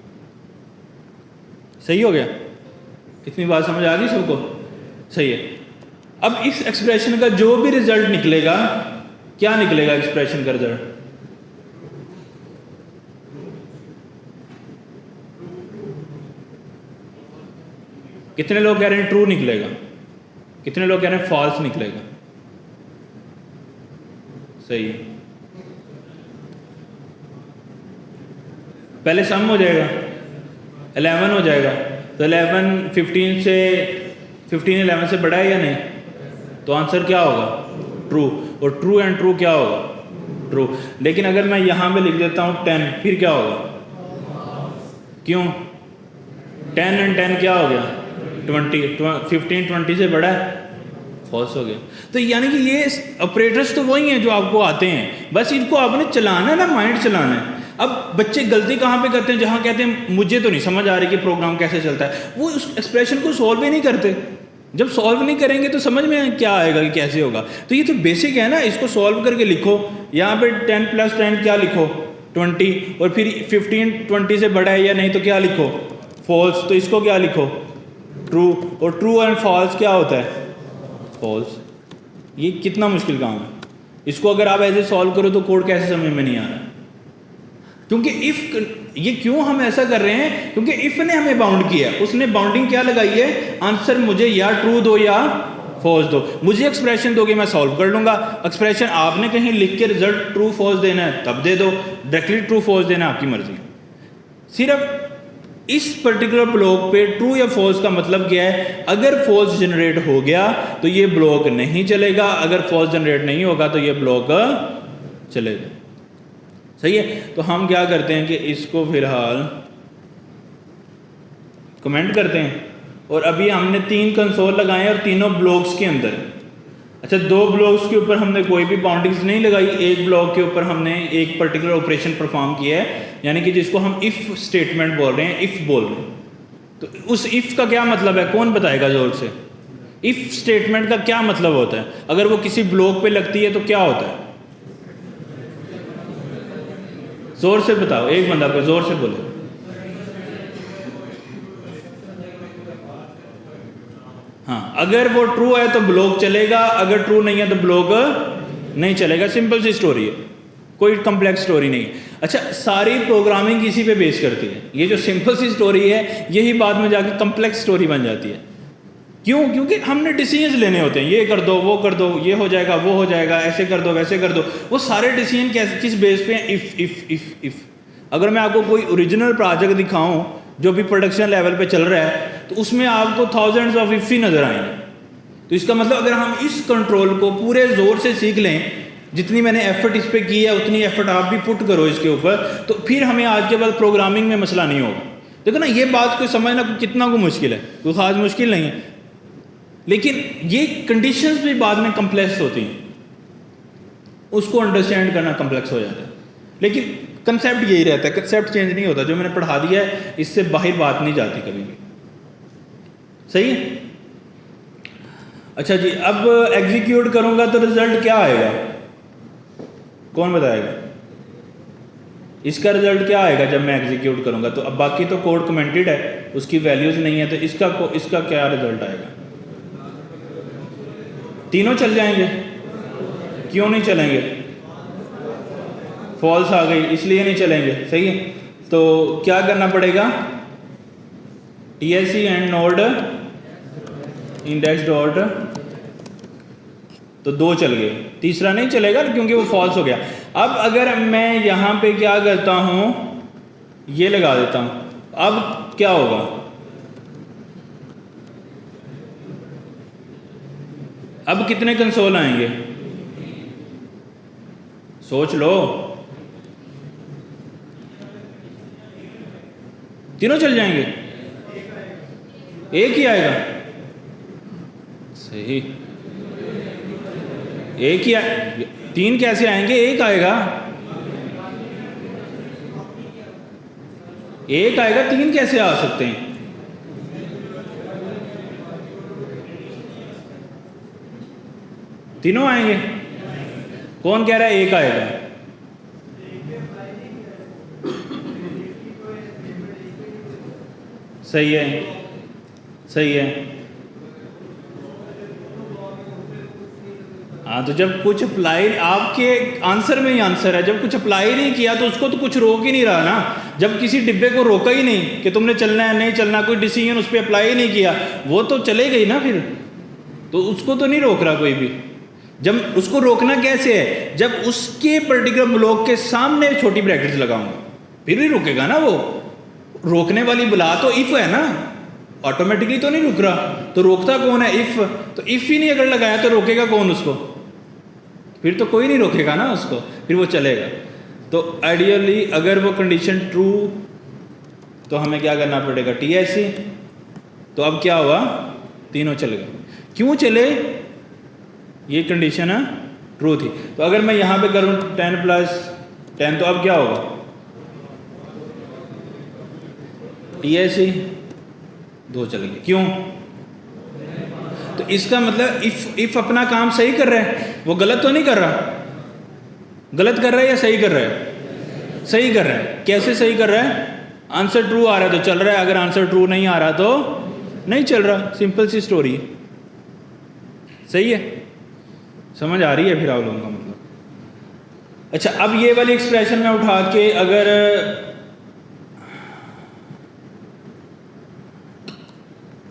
[SPEAKER 1] सही हो गया? इतनी बात समझ आ गई सबको? सही है। अब इस एक्सप्रेशन का जो भी रिजल्ट निकलेगा, क्या निकलेगा एक्सप्रेशन का रिजल्ट? कितने लोग कह रहे हैं ट्रू निकलेगा, कितने लोग कह रहे हैं फॉल्स निकलेगा? सही है। पहले सम हो जाएगा, 11 हो जाएगा, तो 11 15 से 15 11 से बड़ा है या नहीं? तो आंसर क्या होगा? ट्रू। और ट्रू एंड ट्रू क्या होगा? ट्रू। लेकिन अगर मैं यहाँ पे लिख देता हूँ 10, फिर क्या होगा? क्यों? 10 एंड 10 क्या हो गया? 20। 15 20 से बड़ा है, फॉल्स हो गया। तो यानी कि ये ऑपरेटर्स तो वही हैं जो आपको आते हैं, बस इनको आपने चलाना है ना, माइंड चलाना है। अब बच्चे गलती कहाँ पे करते हैं? जहाँ कहते हैं मुझे तो नहीं समझ आ रही कि प्रोग्राम कैसे चलता है, वो उस एक्सप्रेशन को सॉल्व ही नहीं करते। जब सॉल्व नहीं करेंगे तो समझ में क्या आएगा कि कैसे होगा? तो ये तो बेसिक है ना, इसको सॉल्व करके लिखो। यहाँ पे 10 + 10 क्या लिखो? 20। और फिर 15 20 से बड़ा है या नहीं तो क्या लिखो? फॉल्स। तो इसको क्या लिखो? ट्रू। और ट्रू एंड फॉल्स क्या होता है? फॉल्स। ये कितना मुश्किल काम है। इसको अगर आप ऐसे सॉल्व करो तो कोड कैसे समझ में नहीं आ रहा? क्योंकि इफ, ये क्यों हम ऐसा कर रहे हैं? क्योंकि इफ ने हमें बाउंड किया, उसने बाउंडिंग क्या लगाई है? आंसर मुझे या ट्रू दो या फॉल्स दो। मुझे एक्सप्रेशन दोगे मैं सॉल्व कर लूंगा। एक्सप्रेशन आपने कहीं लिख के रिजल्ट ट्रू फॉल्स देना है तब दे दो, डायरेक्टली ट्रू फॉल्स देना आपकी मर्जी। सिर्फ इस पर्टिकुलर ब्लॉक पे ट्रू या फॉल्स का मतलब क्या है? अगर फॉल्स जनरेट हो गया तो ये ब्लॉक नहीं चलेगा, अगर फॉल्स जनरेट नहीं होगा तो ये ब्लॉक चलेगा। सही है। तो हम क्या करते हैं कि इसको फिलहाल कमेंट करते हैं, और अभी हमने 3 कंसोल लगाए हैं और तीनों ब्लॉक्स के अंदर। अच्छा, 2 ब्लॉक्स के ऊपर हमने कोई भी बाउंडिंग्स नहीं लगाई, एक ब्लॉक के ऊपर हमने एक पर्टिकुलर ऑपरेशन परफॉर्म किया है, यानी कि जिसको हम इफ़ स्टेटमेंट बोल रहे हैं, इफ़ बोल रहे हैं। तो उस इफ़ का क्या मतलब है? कौन बताएगा ज़ोर से? इफ़ स्टेटमेंट का क्या मतलब होता है? अगर वो किसी ब्लॉक पे लगती है तो क्या होता है? जोर से बताओ, एक बंदा पे जोर से बोले। हाँ, अगर वो ट्रू है तो ब्लॉक चलेगा, अगर ट्रू नहीं है तो ब्लॉक नहीं चलेगा। सिंपल सी स्टोरी है, कोई कॉम्प्लेक्स स्टोरी नहीं है। अच्छा, सारी प्रोग्रामिंग इसी पे बेस करती है। ये जो सिंपल सी स्टोरी है यही बाद में जाके कॉम्प्लेक्स स्टोरी बन जाती है। क्यों? क्योंकि हमने डिसीजंस लेने होते हैं, ये कर दो, वो कर दो, ये हो जाएगा, वो हो जाएगा, ऐसे कर दो, वैसे कर दो। वो सारे डिसीजन कैसे, किस बेस पे हैं? If if if if. अगर मैं आपको कोई ओरिजिनल प्रोजेक्ट दिखाऊं जो भी प्रोडक्शन लेवल पे चल रहा है तो उसमें आपको थाउजेंड्स ऑफ इफ़ ही नज़र आएंगे। तो इसका मतलब अगर हम इस कंट्रोल को पूरे ज़ोर से सीख लें, जितनी मैंने एफर्ट इस पर की है उतनी एफर्ट आप भी पुट करो इसके ऊपर, तो फिर हमें आज के बाद प्रोग्रामिंग में मसला नहीं होगा। देखो ना, ये बात को समझना कितना को मुश्किल है, कोई ख़ास मुश्किल नहीं है, लेकिन ये कंडीशंस भी बाद में कम्प्लेक्स होती हैं, उसको अंडरस्टैंड करना कम्प्लेक्स हो जाता है। लेकिन कंसेप्ट यही रहता है, कंसेप्ट चेंज नहीं होता। जो मैंने पढ़ा दिया है इससे बाहर बात नहीं जाती कभी भी। सही है। अच्छा जी, अब एग्जीक्यूट करूंगा तो रिजल्ट क्या आएगा? कौन बताएगा? इसका रिजल्ट क्या आएगा जब मैं एग्जीक्यूट करूंगा? तो अब बाकी तो कोड कमेंटेड है, उसकी वैल्यूज नहीं है, तो इसका क्या रिजल्ट आएगा? तीनों चल जाएंगे। क्यों नहीं चलेंगे? फॉल्स आ गई इसलिए नहीं चलेंगे। सही है। तो क्या करना पड़ेगा? TSC and node index dot, तो 2 चल गए, तीसरा नहीं चलेगा क्योंकि वो फॉल्स हो गया। अब अगर मैं यहाँ पे क्या करता हूँ, ये लगा देता हूँ, अब क्या होगा, अब कितने कंसोल आएंगे, सोच लो, तीनों चल जाएंगे, एक ही आएगा, सही, एक ही तीन कैसे आएंगे, एक आएगा, एक आएगा, तीन कैसे आ सकते हैं, तीनों आएंगे। कौन कह रहा है एक आएगा, सही है, सही है। हाँ, तो जब कुछ अप्लाई, आपके आंसर में ही आंसर है, जब कुछ अप्लाई नहीं किया तो उसको तो कुछ रोक ही नहीं रहा ना। जब किसी डिब्बे को रोका ही नहीं कि तुमने चलना है नहीं चलना, कोई डिसीजन उस पर अप्लाई ही नहीं किया, वो तो चले गई ना फिर, तो उसको तो नहीं रोक रहा कोई भी। जब उसको रोकना कैसे है, जब उसके पर्टिकुलर ब्लॉक के सामने छोटी ब्रैकेट्स लगाऊंगा, फिर ही रुकेगा ना वो। रोकने वाली बुला तो इफ है ना, ऑटोमेटिकली तो नहीं रुक रहा, तो रोकता कौन है, इफ। तो इफ ही नहीं अगर लगाया तो रोकेगा कौन उसको, फिर तो कोई नहीं रोकेगा ना उसको, फिर वो चलेगा। तो आइडियली अगर वो कंडीशन ट्रू, तो हमें क्या करना पड़ेगा, TSC। तो अब क्या हुआ, तीनों चले गए। क्यों चले, ये कंडीशन है ट्रू थी। तो अगर मैं यहाँ पे करूँ 10 + 10, तो अब क्या होगा, TSC 2 चले गए। क्यों, तो इसका मतलब इफ अपना काम सही कर रहा है, वो गलत तो नहीं कर रहा, गलत कर रहा है या सही कर रहा है, सही कर रहा है। कैसे सही कर रहा है, आंसर ट्रू आ रहा है तो चल रहा है, अगर आंसर ट्रू नहीं आ रहा तो नहीं चल रहा, सिंपल सी स्टोरी है। सही है, समझ आ रही है फिर आप लोगों का मतलब। अच्छा, अब ये वाली एक्सप्रेशन में उठा के अगर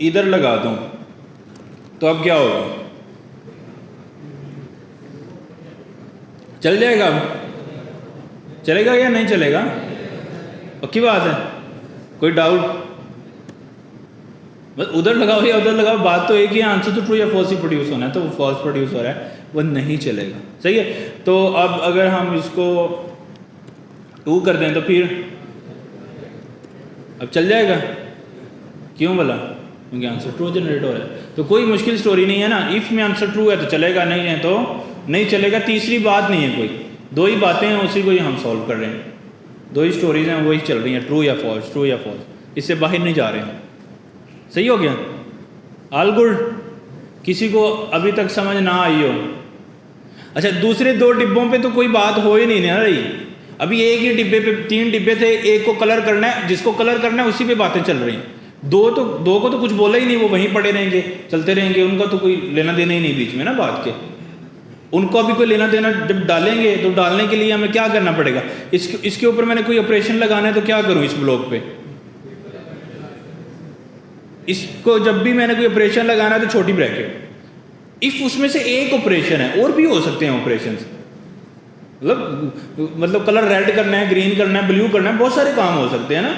[SPEAKER 1] इधर लगा दूं तो अब क्या होगा, चल जाएगा, अब चलेगा या नहीं चलेगा, पक्की बात है, कोई डाउट, बस उधर लगाओ या उधर लगाओ, बात तो एक ही है, आंसर तो ट्रू या फॉल्स ही प्रोड्यूस होना है, तो वो फॉल्स प्रोड्यूस हो रहा है, वो नहीं चलेगा। सही है। तो अब अगर हम इसको 2 कर दें तो फिर अब चल जाएगा, क्यों बोला, क्योंकि आंसर ट्रू जनरेट हो रहा है। तो कोई मुश्किल स्टोरी नहीं है ना, इफ़ में आंसर ट्रू है तो चलेगा, नहीं है तो नहीं चलेगा। तीसरी बात नहीं है कोई, 2 ही बातें हैं, उसी को ही हम सॉल्व कर रहे हैं, 2 ही स्टोरीज हैं, वही चल रही हैं, ट्रू या फॉल्स, ट्रू या फॉल्स, इससे बाहर नहीं जा रहे हैं। सही हो गया, ऑल गुड। किसी को अभी तक समझ ना आई हो, अच्छा दूसरे 2 डिब्बों पे तो कोई बात हो ही नहीं ना रही, अभी एक ही डिब्बे पे 3 डिब्बे थे, एक को कलर करना है, जिसको कलर करना है उसी पे बातें चल रही हैं। 2 को तो कुछ बोला ही नहीं, वो वहीं पड़े रहेंगे, चलते रहेंगे, उनका तो कोई लेना देना ही नहीं बीच में ना बात के। उनको अभी कोई लेना देना जब डालेंगे तो डालने के लिए हमें क्या करना पड़ेगा, इसके ऊपर मैंने कोई ऑपरेशन लगाना है तो क्या करूँ, इस ब्लॉक पे इसको जब भी मैंने कोई ऑपरेशन लगाना है तो छोटी ब्रैकेट, इफ उसमें से एक ऑपरेशन है, और भी हो सकते हैं ऑपरेशन, मतलब कलर रेड करना है, ग्रीन करना है, ब्लू करना है, बहुत सारे काम हो सकते हैं ना।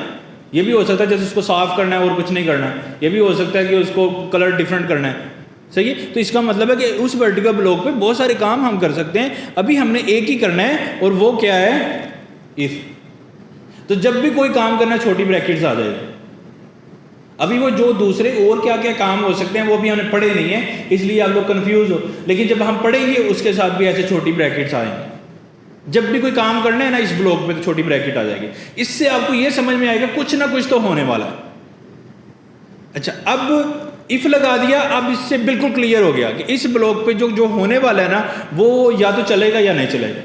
[SPEAKER 1] ये भी हो सकता है जैसे उसको साफ करना है और कुछ नहीं करना है, ये भी हो सकता है कि उसको कलर डिफरेंट करना है। सही है। तो इसका मतलब है कि उस वर्टिकल ब्लॉक पे बहुत सारे काम हम कर सकते हैं, अभी हमने एक ही करना है, और वो क्या है, इफ। तो जब भी कोई काम करना छोटी ब्रैकेट्स आ जाएगी। अभी वो जो दूसरे और क्या क्या काम हो सकते हैं वो भी हमने पढ़े नहीं है, इसलिए आप लोग कंफ्यूज हो, लेकिन जब हम पढ़ेंगे उसके साथ भी ऐसे छोटी ब्रैकेट्स आएंगे। जब भी कोई काम करना है ना इस ब्लॉक में तो छोटी ब्रैकेट आ जाएगी, इससे आपको ये समझ में आएगा कुछ ना कुछ तो होने वाला है। अच्छा, अब इफ लगा दिया, अब इससे बिल्कुल क्लियर हो गया कि इस ब्लॉक पे जो होने वाला है ना वो या तो चलेगा या नहीं चलेगा।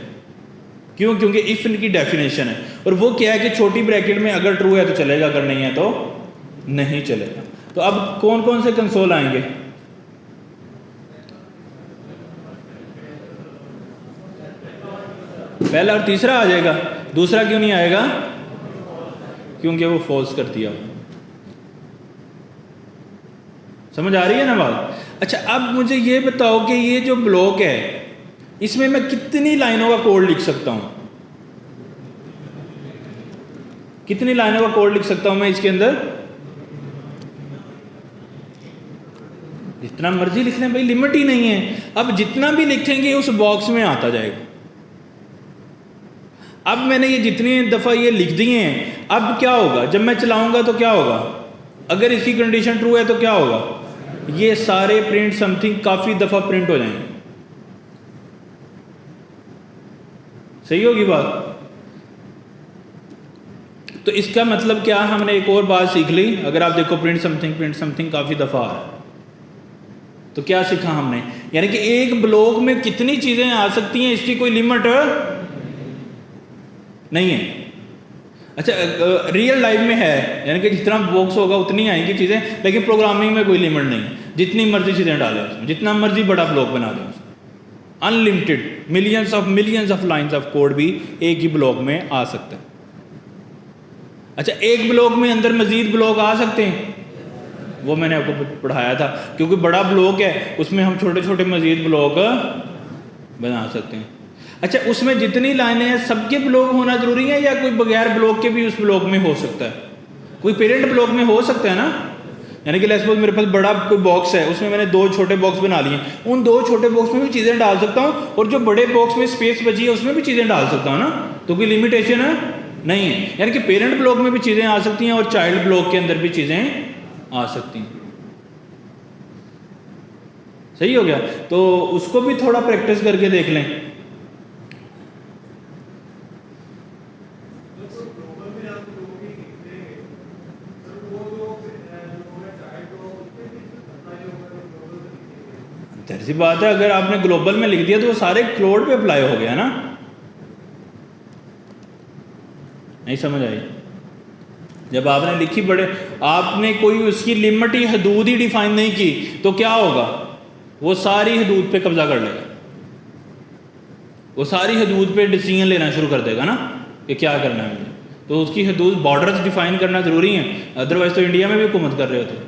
[SPEAKER 1] क्यों, क्योंकि इफ की डेफिनेशन है, और वो क्या है कि छोटी ब्रैकेट में अगर ट्रू है तो चलेगा, अगर नहीं है तो नहीं चलेगा। तो अब कौन कौन से कंसोल आएंगे, पहला और तीसरा आ जाएगा, दूसरा क्यों नहीं आएगा, क्योंकि वो फॉल्स कर दिया। समझ आ रही है ना बात। अच्छा, अब मुझे ये बताओ कि ये जो ब्लॉक है इसमें मैं कितनी लाइनों का कोड लिख सकता हूँ? कितनी लाइनों का कोड लिख सकता हूँ मैं इसके अंदर? जितना मर्जी लिख लें भाई, लिमिट ही नहीं है। अब जितना भी लिखेंगे उस बॉक्स में आता जाएगा। अब मैंने ये जितनी दफ़ा ये लिख दिए हैं, अब क्या होगा जब मैं चलाऊंगा तो क्या होगा? अगर इसकी कंडीशन ट्रू है तो क्या होगा? ये सारे प्रिंट समथिंग काफ़ी दफ़ा प्रिंट हो जाएंगे। सही होगी बात? तो इसका मतलब क्या, हमने एक और बात सीख ली। अगर आप देखो प्रिंट समथिंग काफ़ी दफ़ा आ रहा है, तो क्या सीखा हमने? यानी कि एक ब्लॉक में कितनी चीज़ें आ सकती हैं, इसकी कोई लिमिट नहीं है। अच्छा, रियल लाइफ में है, यानी कि जितना बॉक्स होगा उतनी आएंगी चीज़ें, लेकिन प्रोग्रामिंग में कोई लिमिट नहीं है। जितनी मर्जी चीज़ें डालें उसमें, जितना मर्जी बड़ा ब्लॉक बना दें उसमें, unlimited millions of lines of code भी एक ही ब्लॉक में आ सकता है। अच्छा, एक ब्लॉक में अंदर मजीद ब्लॉक आ सकते हैं, वो मैंने आपको पढ़ाया था। क्योंकि बड़ा ब्लॉक है उसमें हम छोटे छोटे मजीद ब्लॉक बना सकते हैं। अच्छा, उसमें जितनी लाइनें हैं सबके ब्लॉक होना ज़रूरी है, या कोई बगैर ब्लॉक के भी उस ब्लॉक में हो सकता है? कोई पेरेंट ब्लॉक में हो सकता है ना। यानी कि लेट्स सपोज मेरे पास बड़ा कोई बॉक्स है, उसमें मैंने 2 छोटे बॉक्स बना लिए, उन 2 छोटे बॉक्स में भी चीज़ें डाल सकता हूँ, और जो बड़े बॉक्स में स्पेस बची है उसमें भी चीज़ें डाल सकता हूँ ना। तो कोई लिमिटेशन नहीं है। यानी कि पेरेंट ब्लॉक में भी चीज़ें आ सकती हैं और चाइल्ड ब्लॉक के अंदर भी चीज़ें आ सकती हैं। सही हो गया? तो उसको भी थोड़ा प्रैक्टिस करके देख लें। सी बात है, अगर आपने ग्लोबल में लिख दिया तो वो सारे क्लाउड पे अप्लाई हो गया ना। नहीं समझ आई? जब आपने लिखी बड़े, आपने कोई उसकी लिमिट ही हदूद ही डिफाइन नहीं की, तो क्या होगा? वो सारी हदूद पे कब्जा कर लेगा, वो सारी हदूद पे डिसीजन लेना शुरू कर देगा ना कि क्या करना है मुझे। तो उसकी हदूद, बॉर्डर्स डिफाइन करना ज़रूरी है, अदरवाइज तो इंडिया में भी हुकूमत कर रहे होते।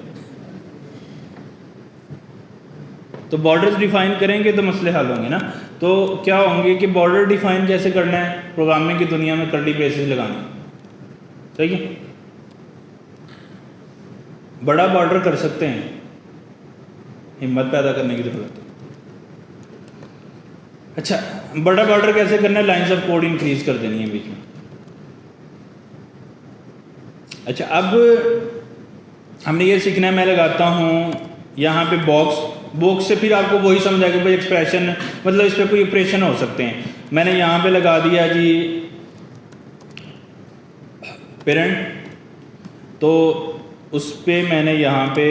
[SPEAKER 1] तो बॉर्डर्स डिफाइन करेंगे तो मसले हल होंगे ना। तो क्या होंगे कि बॉर्डर डिफाइन कैसे करना है, प्रोग्रामिंग की दुनिया में कर्ली ब्रेसेस लगानी। सही है? बड़ा बॉर्डर कर सकते हैं, हिम्मत पैदा करने की ज़रूरत है। अच्छा, बड़ा बॉर्डर कैसे करना है? लाइंस ऑफ कोड इंक्रीज कर देनी है बीच में। अच्छा, अब हमने ये सीखना है, मैं लगाता हूँ यहाँ पे बॉक्स से फिर आपको वही समझ आएगा भाई एक्सप्रेशन, मतलब इस पर कोई ऑपरेशन हो सकते हैं। मैंने यहाँ पे लगा दिया जी पेरेंट, तो उस पर मैंने यहाँ पे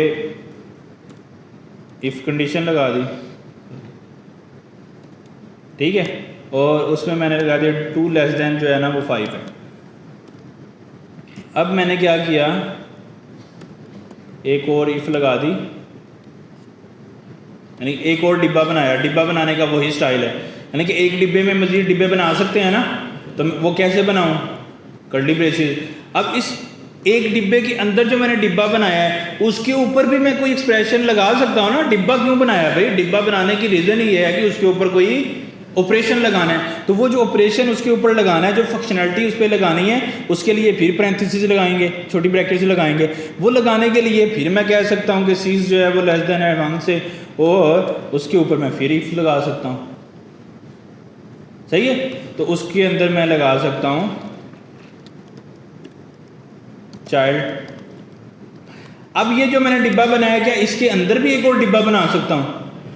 [SPEAKER 1] इफ़ कंडीशन लगा दी, ठीक है, और उसमें मैंने लगा दिया 2 लेस देन जो है ना वो 5 है। अब मैंने क्या किया, एक और इफ़ लगा दी, यानी एक और डिब्बा बनाया। डिब्बा बनाने का वही स्टाइल है, यानी कि एक डिब्बे में मज़ीद डिब्बे बना सकते हैं ना। तो वो कैसे बनाऊँ? Curly braces. अब इस एक डिब्बे के अंदर जो मैंने डिब्बा बनाया है उसके ऊपर भी मैं कोई एक्सप्रेशन लगा सकता हूँ ना। डिब्बा क्यों बनाया भाई? डिब्बा बनाने की रीज़न ये है कि उसके ऊपर कोई ऑपरेशन लगाना है। तो वो जो ऑपरेशन उसके ऊपर लगाना है, जो फंक्शनैलिटी उस पर लगानी है, उसके लिए फिर पैरेंथेसिस लगाएंगे, छोटी ब्रैकेट्स लगाएंगे। वो लगाने के लिए फिर मैं कह सकता हूँ कि सीज जो है वो लेस देन है 1 से, और उसके ऊपर मैं फिर इफ लगा सकता हूँ। सही है? तो उसके अंदर मैं लगा सकता हूँ चाइल्ड। अब ये जो मैंने डिब्बा बनाया, क्या इसके अंदर भी एक और डिब्बा बना सकता हूँ?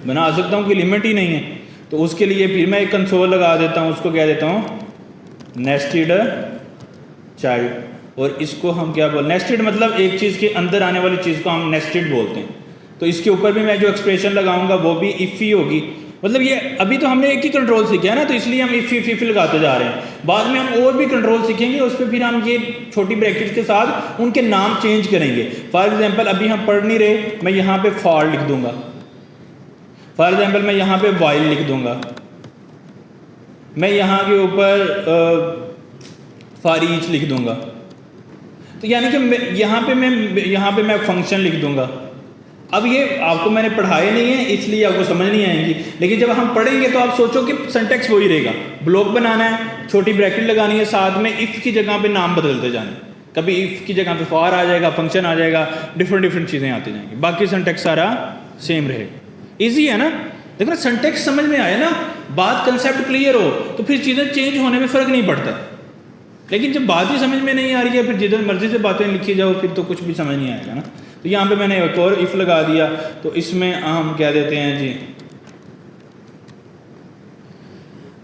[SPEAKER 1] बना सकता हूँ, कोई लिमिट ही नहीं है। तो उसके लिए फिर मैं एक कंसोल लगा देता हूँ, उसको कह देता हूँ नेस्टेड चाइल्ड, और इसको हम क्या बोल, नेस्टेड मतलब एक चीज़ के अंदर आने वाली चीज़ को हम नेस्टेड बोलते हैं। तो इसके ऊपर भी मैं जो एक्सप्रेशन लगाऊंगा वो भी इफ़ ही होगी। मतलब ये अभी तो हमने एक ही कंट्रोल सीखा है ना, तो इसलिए हम इफ़ लगाते जा रहे हैं। बाद में हम और भी कंट्रोल सीखेंगे, उस पर फिर हम ये छोटी ब्रैकेट्स के साथ उनके नाम चेंज करेंगे। फॉर एग्जांपल अभी हम पढ़ नहीं रहे, मैं यहाँ पे फॉर लिख दूंगा। फॉर एग्जांपल मैं यहाँ पे वाइल लिख दूंगा। मैं यहाँ के ऊपर फॉर ईच लिख दूंगा। तो यानी कि यहाँ पे मैं फंक्शन लिख दूंगा।
[SPEAKER 2] अब ये आपको मैंने पढ़ाए नहीं है इसलिए आपको समझ नहीं आएंगी, लेकिन जब हम पढ़ेंगे तो आप सोचो कि सिंटैक्स वही रहेगा। ब्लॉक बनाना है, छोटी ब्रैकेट लगानी है, साथ में इफ़ की जगह पे नाम बदलते जाना है। कभी इफ़ की जगह पे फॉर आ जाएगा, फंक्शन आ जाएगा, डिफरेंट चीज़ें आती जाएंगी, बाकी सिंटैक्स सारा सेम रहेगा। ईजी है ना? देखो ना, सिंटैक्स समझ में आए ना, बात कंसेप्ट क्लियर हो तो फिर चीज़ें चेंज होने में फ़र्क नहीं पड़ता। लेकिन जब बात ही समझ में नहीं आ रही है, फिर जिधर मर्जी से बातें लिखी जाओ, फिर तो कुछ भी समझ नहीं आएगा ना। तो यहाँ पे मैंने एक और इफ़ लगा दिया, तो इसमें हम क्या देते हैं जी,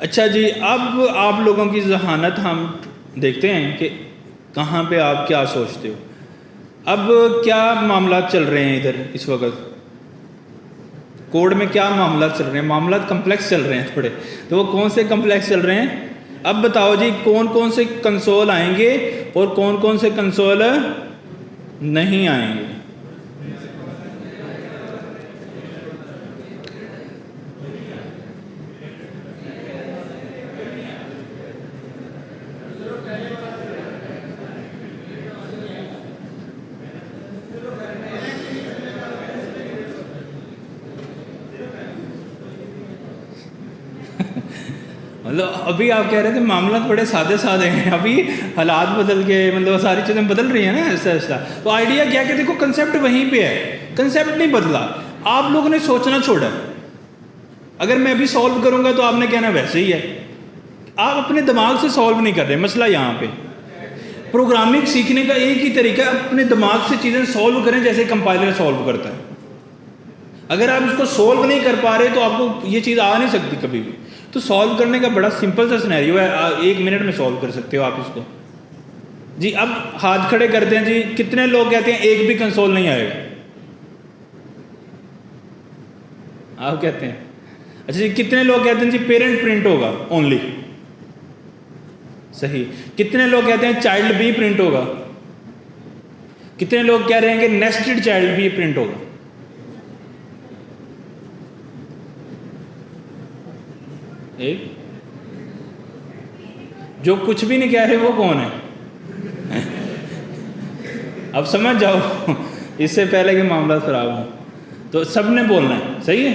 [SPEAKER 2] अच्छा जी, अब आप लोगों की जहानत हम देखते हैं कि कहाँ पे आप क्या सोचते हो। अब क्या मामला चल रहे हैं इधर इस वक्त कोड में, क्या मामला चल रहे हैं? मामला कम्प्लेक्स चल रहे हैं थोड़े। तो वो कौन से कम्प्लेक्स चल रहे हैं? अब बताओ जी, कौन कौन से कंसोल आएंगे और कौन कौन से कंसोल नहीं आएंगे? मतलब अभी आप कह रहे थे मामला बड़े सादे सादे हैं, अभी हालात बदल के मतलब सारी चीज़ें बदल रही हैं ना ऐसा ऐसा। तो आइडिया क्या कि देखो कंसेप्ट वहीं पे है, कंसेप्ट नहीं बदला, आप लोगों ने सोचना छोड़ा। अगर मैं अभी सॉल्व करूंगा तो आपने कहना वैसे ही है, आप अपने दिमाग से सॉल्व नहीं कर रहे। मसला यहाँ पे प्रोग्रामिंग सीखने का एक ही तरीका है, अपने दिमाग से चीज़ें सॉल्व करें जैसे कंपाइलर सॉल्व करता है। अगर आप इसको सॉल्व नहीं कर पा रहे तो आपको ये चीज़ आ नहीं सकती कभी भी। तो सॉल्व करने का बड़ा सिंपल सा सिनेरियो है, 1 मिनट में सॉल्व कर सकते हो आप इसको जी। अब हाथ खड़े करते हैं जी, कितने लोग कहते हैं एक भी कंसोल नहीं आएगा? आप कहते हैं अच्छा जी। कितने लोग कहते हैं जी पेरेंट प्रिंट होगा ओनली? सही। कितने लोग कहते हैं चाइल्ड भी प्रिंट होगा? कितने लोग कह रहे हैं कि नेस्टेड चाइल्ड भी प्रिंट होगा? एक जो कुछ भी नहीं कह रहे वो कौन है? अब समझ जाओ इससे पहले कि मामला खराब हो। तो सब ने बोलना है, सही है।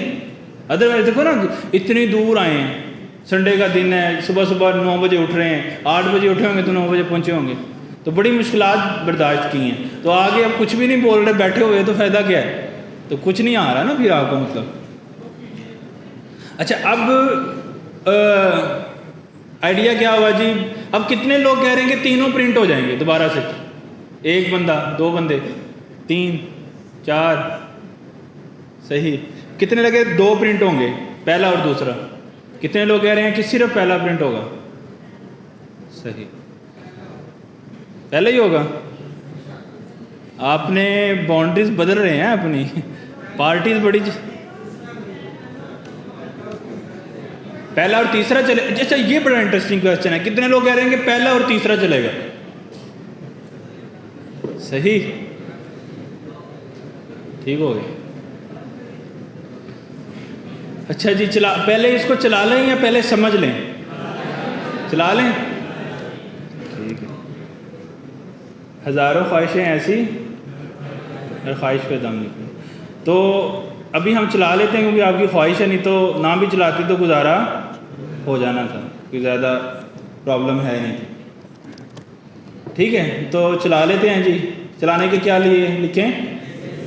[SPEAKER 2] अदरवाइज देखो ना, इतनी दूर आए हैं, संडे का दिन है, सुबह सुबह 9 बजे उठ रहे हैं, 8 बजे उठे होंगे तो 9 बजे पहुंचे होंगे, तो बड़ी मुश्किलात बर्दाश्त की हैं। तो आगे अब कुछ भी नहीं बोल रहे, बैठे हुए, तो फ़ायदा क्या है? तो कुछ नहीं आ रहा ना फिर आपको, मतलब। अच्छा, अब आइडिया क्या हुआ जी? अब कितने लोग कह रहे हैं कि तीनों प्रिंट हो जाएंगे दोबारा से? 1 बंदा, 2 बंदे, 3, 4, सही। कितने लगे 2 प्रिंट होंगे, पहला और दूसरा? कितने लोग कह रहे हैं कि सिर्फ पहला प्रिंट होगा? सही, पहले ही होगा। आपने बाउंड्रीज बदल रहे हैं अपनी, पार्टीज बड़ी पहला और तीसरा चले। अच्छा, ये बड़ा इंटरेस्टिंग क्वेश्चन है। कितने लोग कह रहे हैं कि पहला और तीसरा चलेगा? सही, ठीक हो गया। अच्छा जी, चला, पहले इसको चला लें या पहले समझ लें? चला लें, ठीक है। हज़ारों ख्वाहिशें ऐसी हर ख्वाहिश पे दम निकले। तो अभी हम चला लेते हैं, क्योंकि आपकी ख्वाहिश है, नहीं तो ना भी चलाती तो गुजारा हो जाना था, कोई ज़्यादा प्रॉब्लम है नहीं थी। ठीक है, तो चला लेते हैं जी। चलाने के क्या लिए लिखें?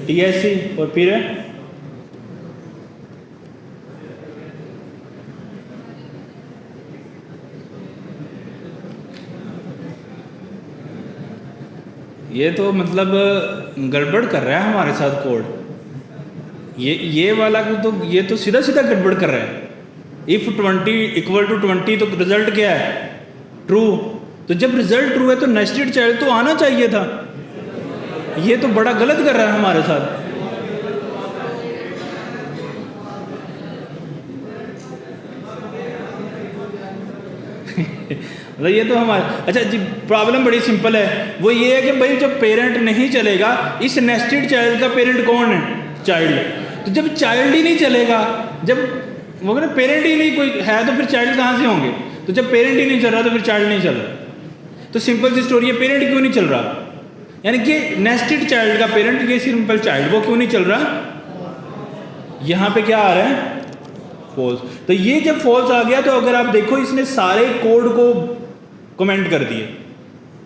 [SPEAKER 2] TSC और फिर ये तो मतलब गड़बड़ कर रहा है हमारे साथ कोड। ये वाला तो ये तो सीधा सीधा गड़बड़ कर रहा है। इफ़ 20 = 20 तो रिजल्ट क्या है? ट्रू। तो जब रिजल्ट ट्रू है तो नेस्टेड चाइल्ड तो आना चाहिए था। ये तो बड़ा गलत कर रहा है हमारे साथ। मतलब ये तो हमारा, अच्छा जी, प्रॉब्लम बड़ी सिंपल है। वो ये है कि भाई जब पेरेंट नहीं चलेगा, इस नेस्टेड चाइल्ड का पेरेंट कौन है? चाइल्ड। तो जब चाइल्ड ही नहीं चलेगा, जब वो ना पेरेंट ही नहीं कोई है, तो फिर चाइल्ड कहाँ से होंगे? तो जब पेरेंट ही नहीं चल रहा तो फिर चाइल्ड नहीं चल रहा। तो सिंपल सी स्टोरी है, पेरेंट क्यों नहीं चल रहा? यानी कि नेस्टेड चाइल्ड का पेरेंट, ये सिंपल चाइल्ड, वो क्यों नहीं चल रहा? यहाँ पे क्या आ रहा है, फॉल्स। तो ये जब फॉल्स आ गया तो अगर आप देखो इसने सारे कोड को कमेंट कर दिए,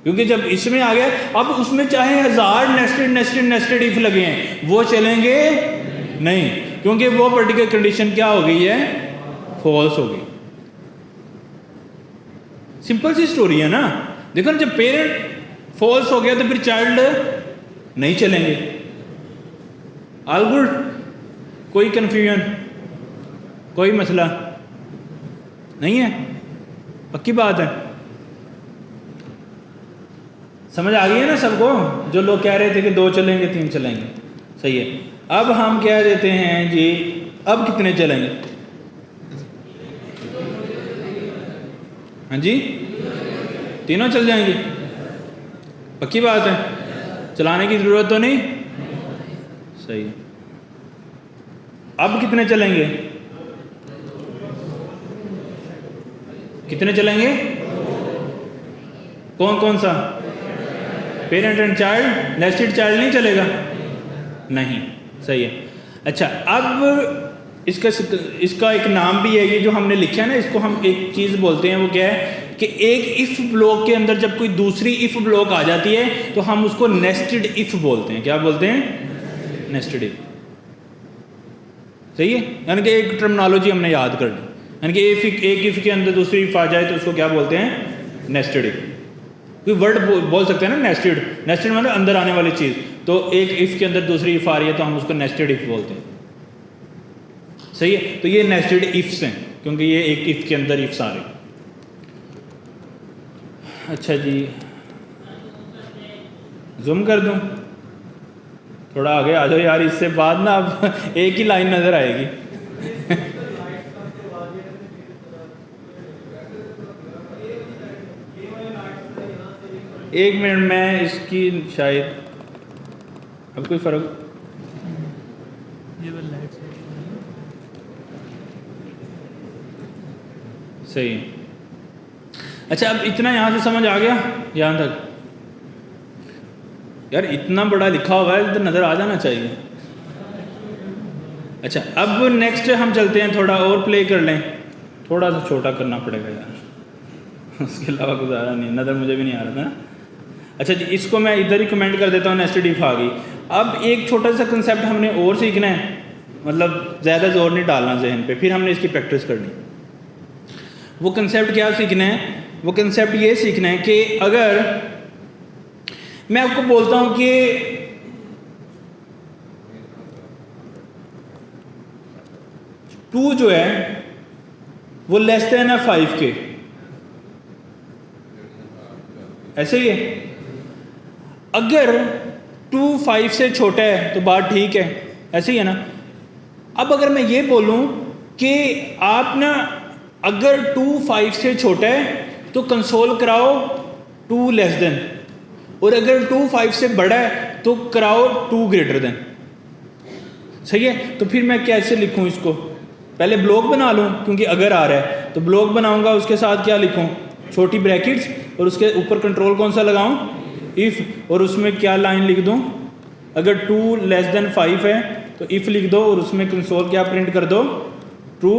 [SPEAKER 2] क्योंकि जब इसमें आ गया अब उसमें चाहे 1000 नेस्टेड इफ लगे हैं वो चलेंगे नहीं, क्योंकि वो पर्टिकुलर कंडीशन क्या हो गई है, फॉल्स हो गई। सिंपल सी स्टोरी है ना। देखो ना, जब पेरेंट फॉल्स हो गया तो फिर चाइल्ड नहीं चलेंगे। ऑल गुड, कोई कंफ्यूजन, कोई मसला नहीं है, पक्की बात है, समझ आ गई है ना सबको। जो लोग कह रहे थे कि 2 चलेंगे 3 चलेंगे, सही है। अब हम कह देते हैं जी, अब कितने चलेंगे? हाँ जी, तीनों चल जाएंगे, पक्की बात है, चलाने की ज़रूरत तो नहीं, सही है। अब कितने चलेंगे, कितने चलेंगे? कौन कौन सा? Parent and child, nested child नहीं चलेगा, नहीं, सही है। अच्छा, अब इसका एक नाम भी है, ये जो हमने लिखा है ना, इसको हम एक चीज़ बोलते हैं, वो क्या है कि एक इफ़ ब्लॉक के अंदर जब कोई दूसरी इफ़ ब्लॉक आ जाती है तो हम उसको नेस्टेड इफ़ बोलते हैं। क्या बोलते हैं? नेस्टेड इफ़, सही है। यानी कि एक टर्मिनोलॉजी हमने याद कर ली, यानी कि एक इफ़ के अंदर दूसरी इफ़ आ जाए तो उसको क्या बोलते हैं? Nested if. कोई वर्ड बोल सकते हैं ना, नेस्टेड, नेस्टेड मतलब अंदर आने वाली चीज़। तो एक इफ़ के अंदर दूसरी इफ़ आ रही है तो हम उसको नेस्टेड इफ़ बोलते हैं, सही है। तो ये नेस्टेड इफ़्स हैं, क्योंकि ये एक इफ़ के अंदर इफ़्स आ रही हैं। अच्छा जी, जूम कर दूं, थोड़ा आगे आ जाओ यार, इससे बाद ना अब एक ही लाइन नज़र आएगी। एक मिनट में इसकी शायद अब कोई फ़र्क, सही है। अच्छा, अब इतना यहाँ से समझ आ गया, यहाँ तक यार इतना बड़ा लिखा हुआ है तो नज़र आ जाना चाहिए। अच्छा, अब नेक्स्ट हम चलते हैं, थोड़ा और प्ले कर लें, थोड़ा सा छोटा करना पड़ेगा यार, उसके अलावा गुजारा नहीं, नज़र मुझे भी नहीं आ रहा था। अच्छा जी, इसको मैं इधर ही कमेंट कर देता हूँ, नेस्टेड इफ आ गई। अब एक छोटा सा कंसेप्ट हमने और सीखना है, मतलब ज़्यादा जोर नहीं डालना जहन पे, फिर हमने इसकी प्रैक्टिस करनी। वो कंसेप्ट क्या सीखना है? वो कंसेप्ट ये सीखना है कि अगर मैं आपको बोलता हूँ कि टू जो है वो लेस देन है 5 के, ऐसे ही है। अगर 2 5 से छोटा है तो बात ठीक है, ऐसे ही है ना। अब अगर मैं ये बोलूं कि आप ना अगर 2 5 से छोटा है तो कंसोल कराओ 2 लेस देन, और अगर 2 5 से बड़ा है तो कराओ 2 ग्रेटर देन, सही है। तो फिर मैं कैसे लिखूं इसको? पहले ब्लॉक बना लूं, क्योंकि अगर आ रहा है तो ब्लॉक बनाऊंगा, उसके साथ क्या लिखूं? छोटी ब्रैकेट्स, और उसके ऊपर कंट्रोल कौन सा लगाऊं? इफ़, और उसमें क्या लाइन लिख दूं? अगर 2 लेस देन 5 है तो इफ़ लिख दो, और उसमें कंसोल क्या प्रिंट कर दो? ट्रू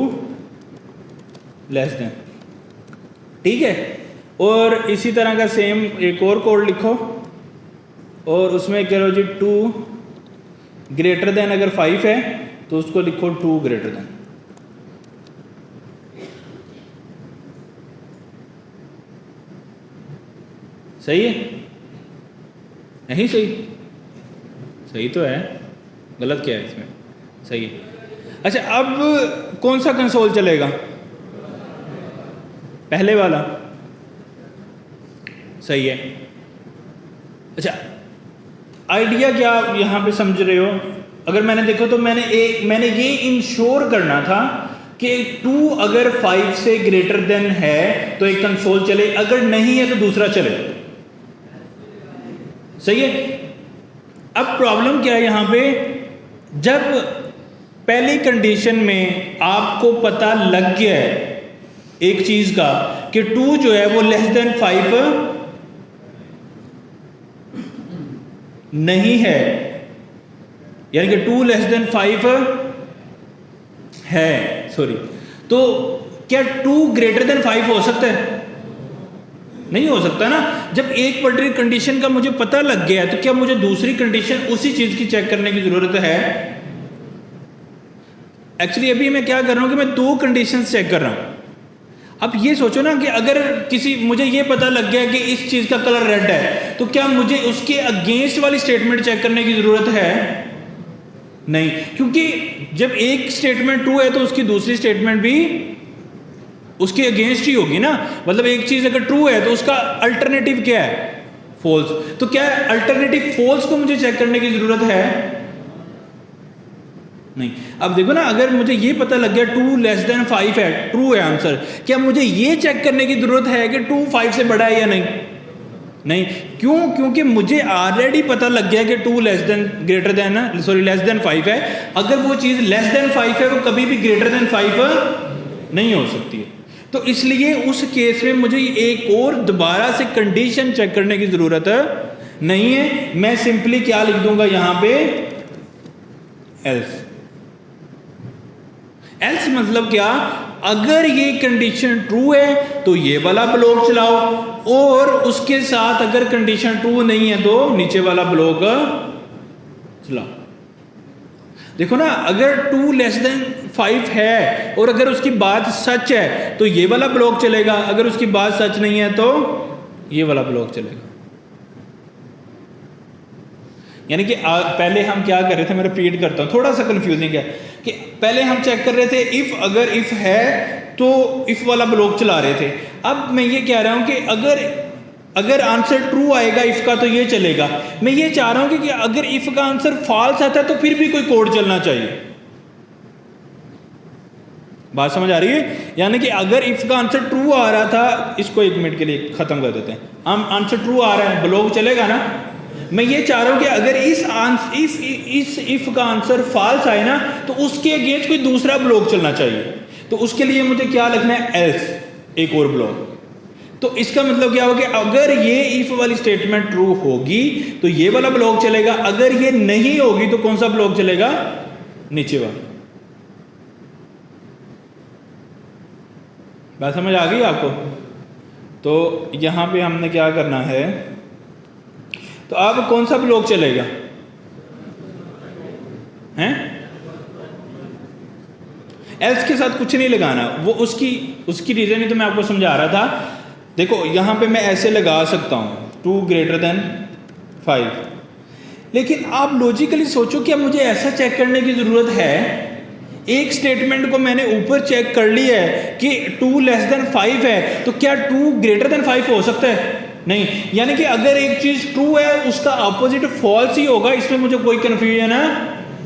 [SPEAKER 2] लेस देन, ठीक है। और इसी तरह का सेम एक और कोड लिखो, और उसमें करो जी 2 ग्रेटर देन, अगर 5 है तो उसको लिखो 2 ग्रेटर देन, सही है? नहीं सही? सही तो है, गलत क्या है इसमें? सही है। अच्छा, अब कौन सा कंसोल चलेगा? पहले वाला, सही है। अच्छा, आइडिया क्या आप यहाँ पे समझ रहे हो? अगर मैंने देखो तो मैंने ये इंश्योर करना था कि 2 अगर 5 से ग्रेटर देन है तो एक कंसोल चले, अगर नहीं है तो दूसरा चले, सही है। अब प्रॉब्लम क्या है यहाँ पे? जब पहली कंडीशन में आपको पता लग गया है एक चीज का कि 2 जो है वो लेस देन 5 नहीं है, यानी कि 2 लेस देन 5 है, सॉरी, तो क्या 2 ग्रेटर देन 5 हो सकता है? नहीं हो सकता ना। जब एक पर्टिकुलर कंडीशन का मुझे पता लग गया तो क्या मुझे दूसरी कंडीशन उसी चीज की चेक करने की जरूरत है? एक्चुअली अभी मैं क्या कर रहा हूं कि मैं 2 कंडीशंस चेक कर रहा हूं। अब ये सोचो ना कि अगर मुझे ये पता लग गया कि इस चीज का कलर रेड है, तो क्या मुझे उसके अगेंस्ट वाली स्टेटमेंट चेक करने की जरूरत है? नहीं, क्योंकि जब एक स्टेटमेंट ट्रू है तो उसकी दूसरी स्टेटमेंट भी उसके अगेंस्ट ही होगी ना। मतलब एक चीज अगर ट्रू है तो उसका अल्टरनेटिव क्या है? फॉल्स। तो क्या अल्टरनेटिव फॉल्स को मुझे चेक करने की जरूरत है? नहीं। अब देखो ना, अगर मुझे ये पता लग गया 2 लेस देन 5 है, ट्रू है आंसर, क्या मुझे ये चेक करने की जरूरत है कि 2 5 से बड़ा है या नहीं? नहीं। क्यों? क्योंकि मुझे ऑलरेडी पता लग गया कि 2 लेस देन 5 है। अगर वो चीज लेस देन 5 है वो कभी भी ग्रेटर देन 5 नहीं हो सकती है। तो इसलिए उस केस में मुझे एक और दोबारा से कंडीशन चेक करने की जरूरत नहीं है। मैं सिंपली क्या लिख दूंगा यहां पे? एल्स मतलब क्या? अगर ये कंडीशन ट्रू है तो ये वाला ब्लॉक चलाओ, और उसके साथ अगर कंडीशन ट्रू नहीं है तो नीचे वाला ब्लॉक चलाओ। देखो ना, अगर 2 लेस देन 5 है और अगर उसकी बात सच है तो ये वाला ब्लॉक चलेगा, अगर उसकी बात सच नहीं है तो ये वाला ब्लॉक चलेगा। यानी कि पहले हम क्या कर रहे थे, मैं रिपीट करता हूं, थोड़ा सा कंफ्यूजिंग है कि पहले हम चेक कर रहे थे अगर इफ है तो इफ वाला ब्लॉक चला रहे थे। अब मैं ये कह रहा हूं कि अगर आंसर ट्रू आएगा इफ का तो ये चलेगा। मैं ये चाह रहा हूं कि अगर इफ का आंसर फॉल्स आता है तो फिर भी कोई कोड चलना चाहिए। बात समझ आ रही है? यानी कि अगर इफ का आंसर ट्रू आ रहा था, इसको 1 मिनट के लिए खत्म कर देते हैं, हम आंसर ट्रू आ रहा है, ब्लॉक चलेगा ना। मैं ये चाह रहा हूं कि अगर इस इफ का आंसर फॉल्स आए ना तो उसके अगेंस्ट कोई दूसरा ब्लॉक चलना चाहिए। तो उसके लिए मुझे क्या लिखना है? एल्स, एक और ब्लॉक। तो इसका मतलब क्या होगा कि अगर ये इफ वाली स्टेटमेंट ट्रू होगी तो ये वाला ब्लॉक चलेगा, अगर ये नहीं होगी तो कौन सा ब्लॉक चलेगा? नीचे वाला। बात समझ आ गई आपको? तो यहां पे हमने क्या करना है, तो अब कौन सा ब्लॉक चलेगा? हैं? एल्स के साथ कुछ नहीं लगाना, वो उसकी रीजन ही तो मैं आपको समझा रहा था। देखो यहां पे मैं ऐसे लगा सकता हूं 2 ग्रेटर देन 5, लेकिन आप लॉजिकली सोचो क्या मुझे ऐसा चेक करने की जरूरत है? एक स्टेटमेंट को मैंने ऊपर चेक कर लिया है कि 2 लेस देन 5 है, तो क्या 2 ग्रेटर देन 5 हो सकता है? नहीं। यानी कि अगर एक चीज ट्रू है उसका ऑपोजिट फॉल्स ही होगा, इसमें मुझे कोई कंफ्यूजन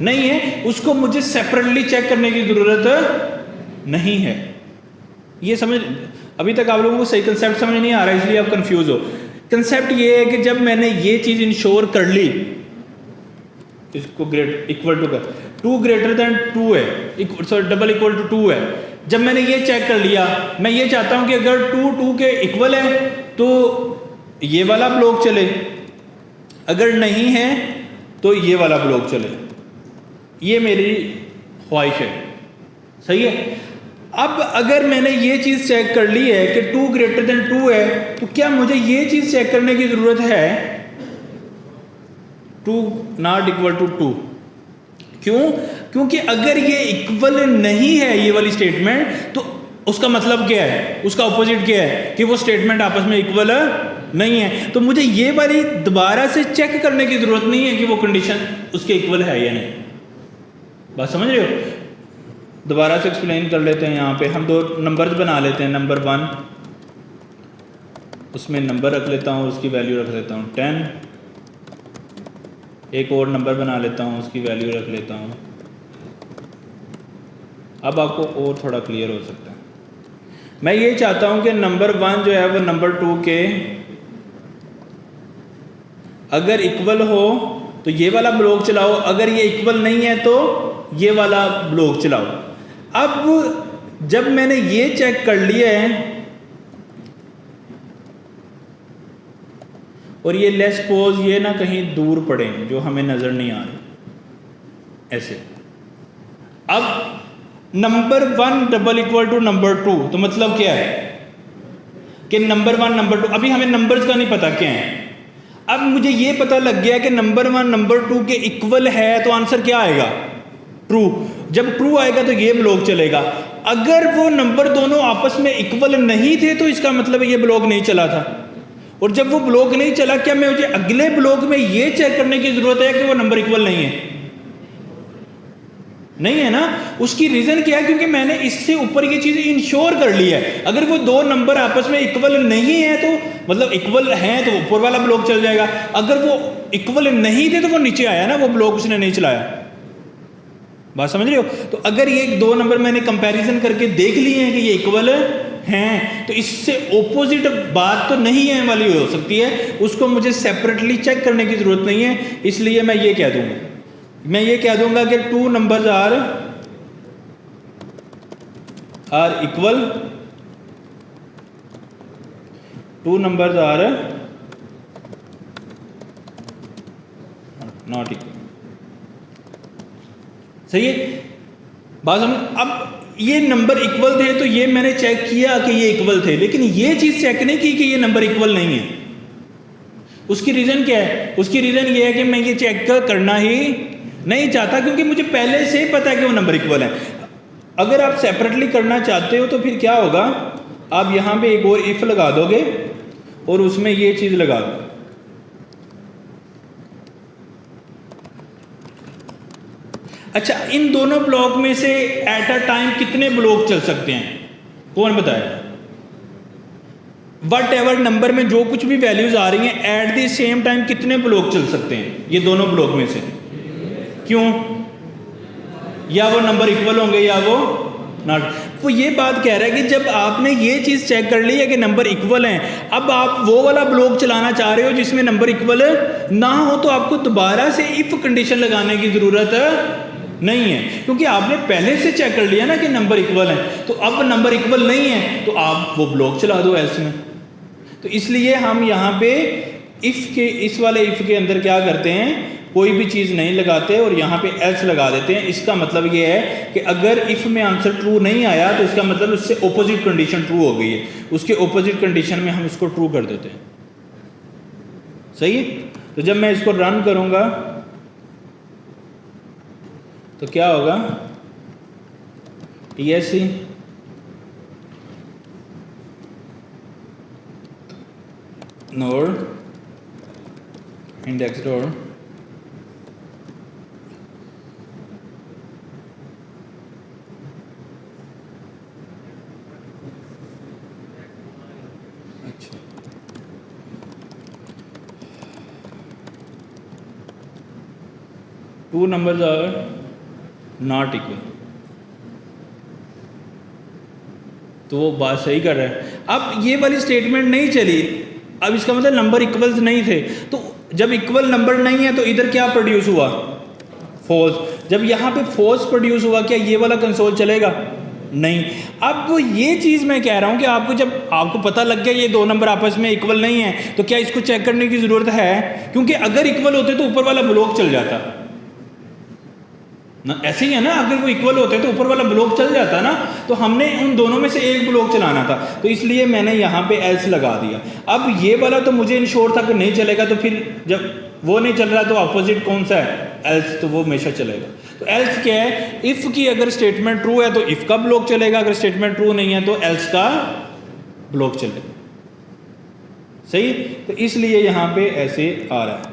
[SPEAKER 2] नहीं है। उसको मुझे सेपरेटली चेक करने की जरूरत नहीं है। ये समझ, अभी तक आप लोगों को सही कंसेप्ट समझ नहीं आ रहा है इसलिए आप कंफ्यूज हो। कंसेप्ट ये है कि जब मैंने ये चीज इंश्योर कर ली, इसको इक्वल टू कर 2 ग्रेटर देन 2 है, डबल इक्वल टू 2 है। जब मैंने ये चेक कर लिया, मैं ये चाहता हूं कि अगर 2 के इक्वल है तो ये वाला ब्लॉक चले, अगर नहीं है तो ये वाला ब्लॉक चले। ये मेरी ख्वाहिश है, सही है। अब अगर मैंने ये चीज चेक कर ली है कि 2 ग्रेटर देन 2 है, तो क्या मुझे ये चीज चेक करने की जरूरत है 2 नॉट इक्वल टू 2? क्यों? क्योंकि अगर ये इक्वल नहीं है ये वाली स्टेटमेंट, तो उसका मतलब क्या है, उसका ऑपोजिट क्या है कि वो स्टेटमेंट आपस में इक्वल नहीं है। तो मुझे ये वाली दोबारा से चेक करने की जरूरत नहीं है कि वो कंडीशन उसके इक्वल है या नहीं। बात समझ रहे हो? दोबारा से एक्सप्लेन कर लेते हैं। यहाँ पे हम 2 नंबर्स बना लेते हैं। नंबर 1, उसमें नंबर रख लेता हूँ, उसकी वैल्यू रख लेता हूँ 10। एक और नंबर बना लेता हूँ, उसकी वैल्यू रख लेता हूँ। अब आपको और थोड़ा क्लियर हो सकता है। मैं ये चाहता हूँ कि नंबर 1 जो है वो नंबर 2 के अगर इक्वल हो तो ये वाला ब्लॉक चलाओ, अगर ये इक्वल नहीं है तो ये वाला ब्लॉक चलाओ। अब जब मैंने ये चेक कर लिया है और ये लेस पोज ये ना कहीं दूर पड़े जो हमें नजर नहीं आ रहे ऐसे, अब number 1 double equal to number 2, तो मतलब क्या है कि नंबर 1 नंबर 2, अभी हमें नंबर्स का नहीं पता क्या है। अब मुझे ये पता लग गया कि नंबर 1 नंबर 2 के इक्वल है, तो आंसर क्या आएगा? ट्रू। जब ट्रू आएगा तो ये ब्लॉक चलेगा। अगर वो नंबर दोनों आपस में इक्वल नहीं थे तो इसका मतलब ये ब्लॉक नहीं चला था। और जब वो ब्लॉक नहीं चला, क्या मुझे अगले ब्लॉक में ये चेक करने की जरूरत है कि वो नंबर इक्वल नहीं है? नहीं है ना। उसकी रीजन क्या है? क्योंकि मैंने इससे ऊपर ये चीज इंश्योर कर ली है। अगर वो दो नंबर आपस में इक्वल नहीं है तो मतलब इक्वल हैं तो ऊपर वाला ब्लॉक चल जाएगा। अगर वो इक्वल नहीं थे तो वो नीचे आया ना, वो ब्लॉक उसने नहीं चलाया। बात समझ रहे हो? तो अगर ये दो नंबर मैंने कंपैरिजन करके देख लिए हैं कि ये इक्वल हैं, तो इससे ओपोजिट बात तो नहीं है वाली हो सकती है, उसको मुझे सेपरेटली चेक करने की जरूरत नहीं है। इसलिए मैं ये कह दूंगा, मैं ये कह दूंगा कि 2 numbers are equal, 2 numbers are not equal. सही है बात समझ? अब ये नंबर इक्वल थे तो ये मैंने चेक किया कि ये इक्वल थे, लेकिन ये चीज चेक नहीं की कि ये नंबर इक्वल नहीं है। उसकी रीजन क्या है? उसकी रीजन ये है कि मैं ये चेक करना ही नहीं चाहता, क्योंकि मुझे पहले से पता है कि वो नंबर इक्वल है। अगर आप सेपरेटली करना चाहते हो तो फिर क्या होगा, आप यहां पे एक और इफ लगा दोगे और उसमें ये चीज लगा दो। अच्छा, इन दोनों ब्लॉक में से एट अ टाइम कितने ब्लॉक चल सकते हैं? कौन बताए? वट एवर नंबर में जो कुछ भी वैल्यूज आ रही हैं एट द सेम टाइम कितने ब्लॉक चल सकते हैं ये दोनों ब्लॉक में से? क्यों? या वो नंबर इक्वल होंगे या वो नॉट। वो ये बात कह रहा है कि जब आपने ये चीज चेक कर ली है कि नंबर इक्वल हैं, अब आप वो वाला ब्लॉक चलाना चाह रहे हो जिसमें नंबर इक्वल ना हो, तो आपको दोबारा से इफ कंडीशन लगाने की जरूरत नहीं है, क्योंकि आपने पहले से चेक कर लिया ना कि नंबर इक्वल है। तो अब नंबर इक्वल नहीं है तो आप वो ब्लॉक चला दो एल्स में। तो इसलिए हम यहाँ पे इफ के, इस वाले इफ के अंदर क्या करते हैं, कोई भी चीज़ नहीं लगाते और यहाँ पे एल्स लगा देते हैं। इसका मतलब ये है कि अगर इफ में आंसर ट्रू नहीं आया तो इसका मतलब उससे ओपोजिट कंडीशन ट्रू हो गई है, उसके ओपोजिट कंडीशन में हम इसको ट्रू कर देते हैं। सही है? तो जब मैं इसको रन करूँगा तो क्या होगा, TSC नोड इंडेक्स नोड अच्छा 2 numbers are नॉट इक्वल। तो वो बात सही कर रहा है। अब ये वाली स्टेटमेंट नहीं चली, अब इसका मतलब नंबर इक्वल्स नहीं थे। तो जब इक्वल नंबर नहीं है तो इधर क्या प्रोड्यूस हुआ? फॉल्स। जब यहाँ पे फॉल्स प्रोड्यूस हुआ, क्या ये वाला कंसोल चलेगा? नहीं। अब ये चीज़ मैं कह रहा हूँ कि आपको जब आपको पता लग गया ये दो नंबर आपस में इक्वल नहीं है, तो क्या इसको चेक करने की ज़रूरत है? क्योंकि अगर इक्वल होते तो ऊपर वाला ब्लॉक चल जाता ना। ऐसे ही है ना, अगर वो इक्वल होते तो ऊपर वाला ब्लॉक चल जाता ना। तो हमने उन दोनों में से एक ब्लॉक चलाना था, तो इसलिए मैंने यहाँ पे एल्स लगा दिया। अब ये वाला तो मुझे इंश्योर था कि नहीं चलेगा, तो फिर जब वो नहीं चल रहा तो अपोजिट कौन सा है? एल्स। तो वो हमेशा चलेगा। तो एल्स क्या है? इफ़ की अगर स्टेटमेंट ट्रू है तो इफ़ का ब्लॉक चलेगा, अगर स्टेटमेंट ट्रू नहीं है तो एल्स का ब्लॉक चलेगा। सही? तो इसलिए यहाँ पे ऐसे आ रहा है।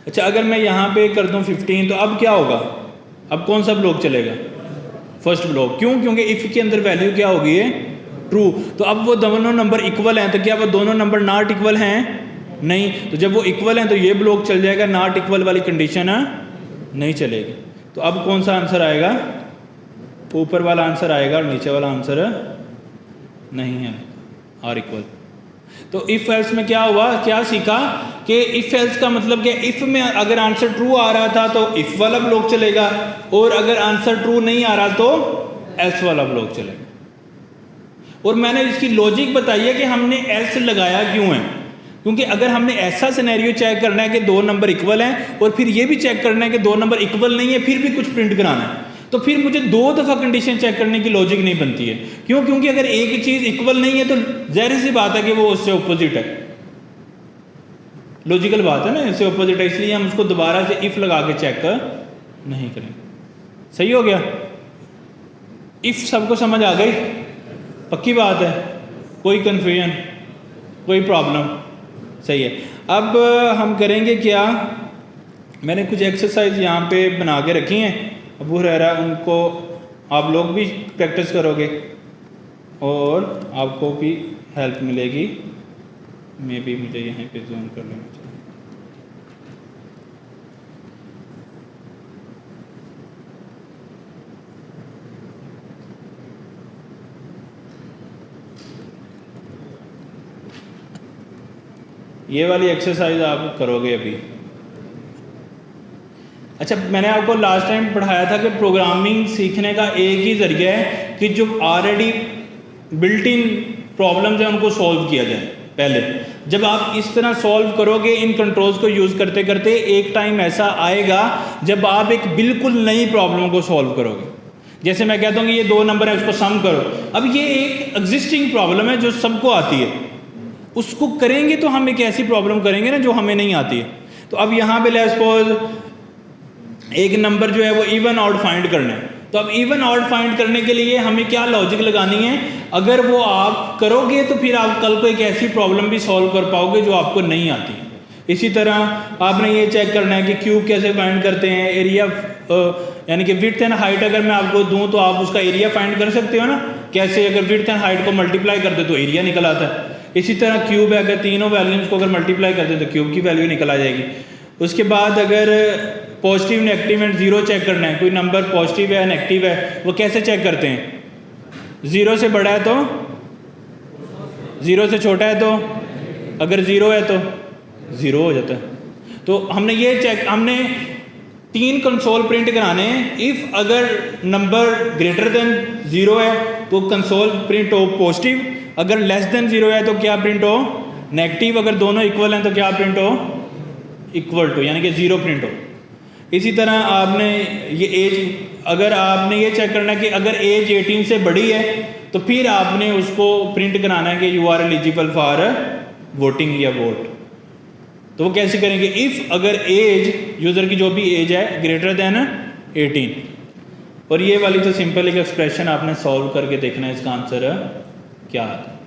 [SPEAKER 2] अच्छा, अगर मैं यहाँ पे कर दूँ 15 तो अब क्या होगा? अब कौन सा ब्लॉक चलेगा? First block. क्यों? क्योंकि इफ़ के अंदर वैल्यू क्या होगी है? ट्रू। तो अब वो दोनों नंबर इक्वल हैं, तो क्या वो दोनों नंबर नॉट इक्वल हैं? नहीं। तो जब वो इक्वल हैं तो ये ब्लॉक चल जाएगा, नॉट इक्वल वाली कंडीशन नहीं चलेगी। तो अब कौन सा आंसर आएगा? ऊपर वाला आंसर आएगा और नीचे वाला आंसर नहीं है, आर इक्वल। तो इफ एल्स में क्या हुआ, क्या सीखा कि इफ एल्स का मतलब क्या? इफ में अगर आंसर ट्रू आ रहा था तो इफ वाला ब्लॉक चलेगा, और अगर आंसर ट्रू नहीं आ रहा तो एल्स वाला ब्लॉक चलेगा। और मैंने इसकी लॉजिक बताई है कि हमने एल्स लगाया क्यों है, क्योंकि अगर हमने ऐसा सिनेरियो चेक करना है कि दो नंबर इक्वल हैं और फिर ये भी चेक करना है कि दो नंबर इक्वल नहीं है, फिर भी कुछ प्रिंट कराना है, तो फिर मुझे 2 दफ़ा कंडीशन चेक करने की लॉजिक नहीं बनती है। क्यों? क्योंकि अगर एक चीज़ इक्वल नहीं है तो ज़ाहिर सी बात है कि वो उससे अपोजिट है, लॉजिकल बात है ना, इससे अपोजिट है, इसलिए हम उसको दोबारा से इफ़ लगा के चेक नहीं करेंगे। सही हो गया? इफ़ सबको समझ आ गई? पक्की बात है, कोई कन्फ्यूजन, कोई प्रॉब्लम? सही है। अब हम करेंगे क्या, मैंने कुछ एक्सरसाइज यहाँ पे बना के रखी हैं अबू हुरैरा, उनको आप लोग भी प्रैक्टिस करोगे और आपको भी हेल्प मिलेगी। मे भी मुझे यहाँ पे जूम कर लेना चाहिए। ये वाली एक्सरसाइज आप करोगे अभी। अच्छा, मैंने आपको लास्ट टाइम पढ़ाया था कि प्रोग्रामिंग सीखने का एक ही ज़रिया है कि जो ऑलरेडी बिल्ट इन प्रॉब्लम्स हैं उनको सॉल्व किया जाए। पहले जब आप इस तरह सॉल्व करोगे इन कंट्रोल्स को यूज़ करते करते, एक टाइम ऐसा आएगा जब आप एक बिल्कुल नई प्रॉब्लम को सॉल्व करोगे। जैसे मैं कहता हूँ कि ये 2 नंबर है, उसको सम करो। अब ये एक एग्जिस्टिंग प्रॉब्लम है जो सबको आती है, उसको करेंगे तो हम एक ऐसी प्रॉब्लम करेंगे ना जो हमें नहीं आती है। तो अब यहाँ पे लेट्स सपोज एक नंबर जो है वो इवन ऑड फाइंड करना है, तो अब इवन ऑड फाइंड करने के लिए हमें क्या लॉजिक लगानी है, अगर वो आप करोगे तो फिर आप कल को एक ऐसी प्रॉब्लम भी सॉल्व कर पाओगे जो आपको नहीं आती है। इसी तरह आपने ये चेक करना है कि क्यूब कैसे फाइंड करते हैं, एरिया यानी कि विड्थ एंड हाइट अगर मैं आपको दूं तो आप उसका एरिया फाइंड कर सकते हो ना, कैसे? अगर विड्थ एंड हाइट को मल्टीप्लाई कर दे तो एरिया निकल आता है। इसी तरह क्यूब है, अगर तीनों वैल्यूज़ को अगर मल्टीप्लाई कर दें तो क्यूब की वैल्यू निकल आ जाएगी। उसके बाद अगर positive negative and zero check करना है, कोई नंबर पॉजिटिव है नेगेटिव है, वो कैसे चेक करते हैं? 0 से बड़ा है तो 0 से छोटा है तो, अगर 0 है तो 0 हो जाता है। तो हमने ये चेक, हमने 3 कंसोल प्रिंट कराने हैं। इफ़ अगर नंबर ग्रेटर देन 0 है तो कंसोल प्रिंट हो पॉजिटिव, अगर लेस देन 0 है तो क्या प्रिंट हो? नेगेटिव। अगर दोनों इक्वल हैं तो क्या प्रिंट हो? इक्वल टू, यानी कि 0 प्रिंट हो। इसी तरह आपने ये एज, अगर आपने ये चेक करना है कि अगर एज 18 से बड़ी है तो फिर आपने उसको प्रिंट कराना है कि you are eligible for voting या वोट। तो वो कैसे करेंगे? इफ़ अगर एज, यूज़र की जो भी एज है, ग्रेटर देन 18। और ये वाली तो सिंपल एक एक्सप्रेशन आपने सॉल्व करके देखना है इसका आंसर क्या आता है।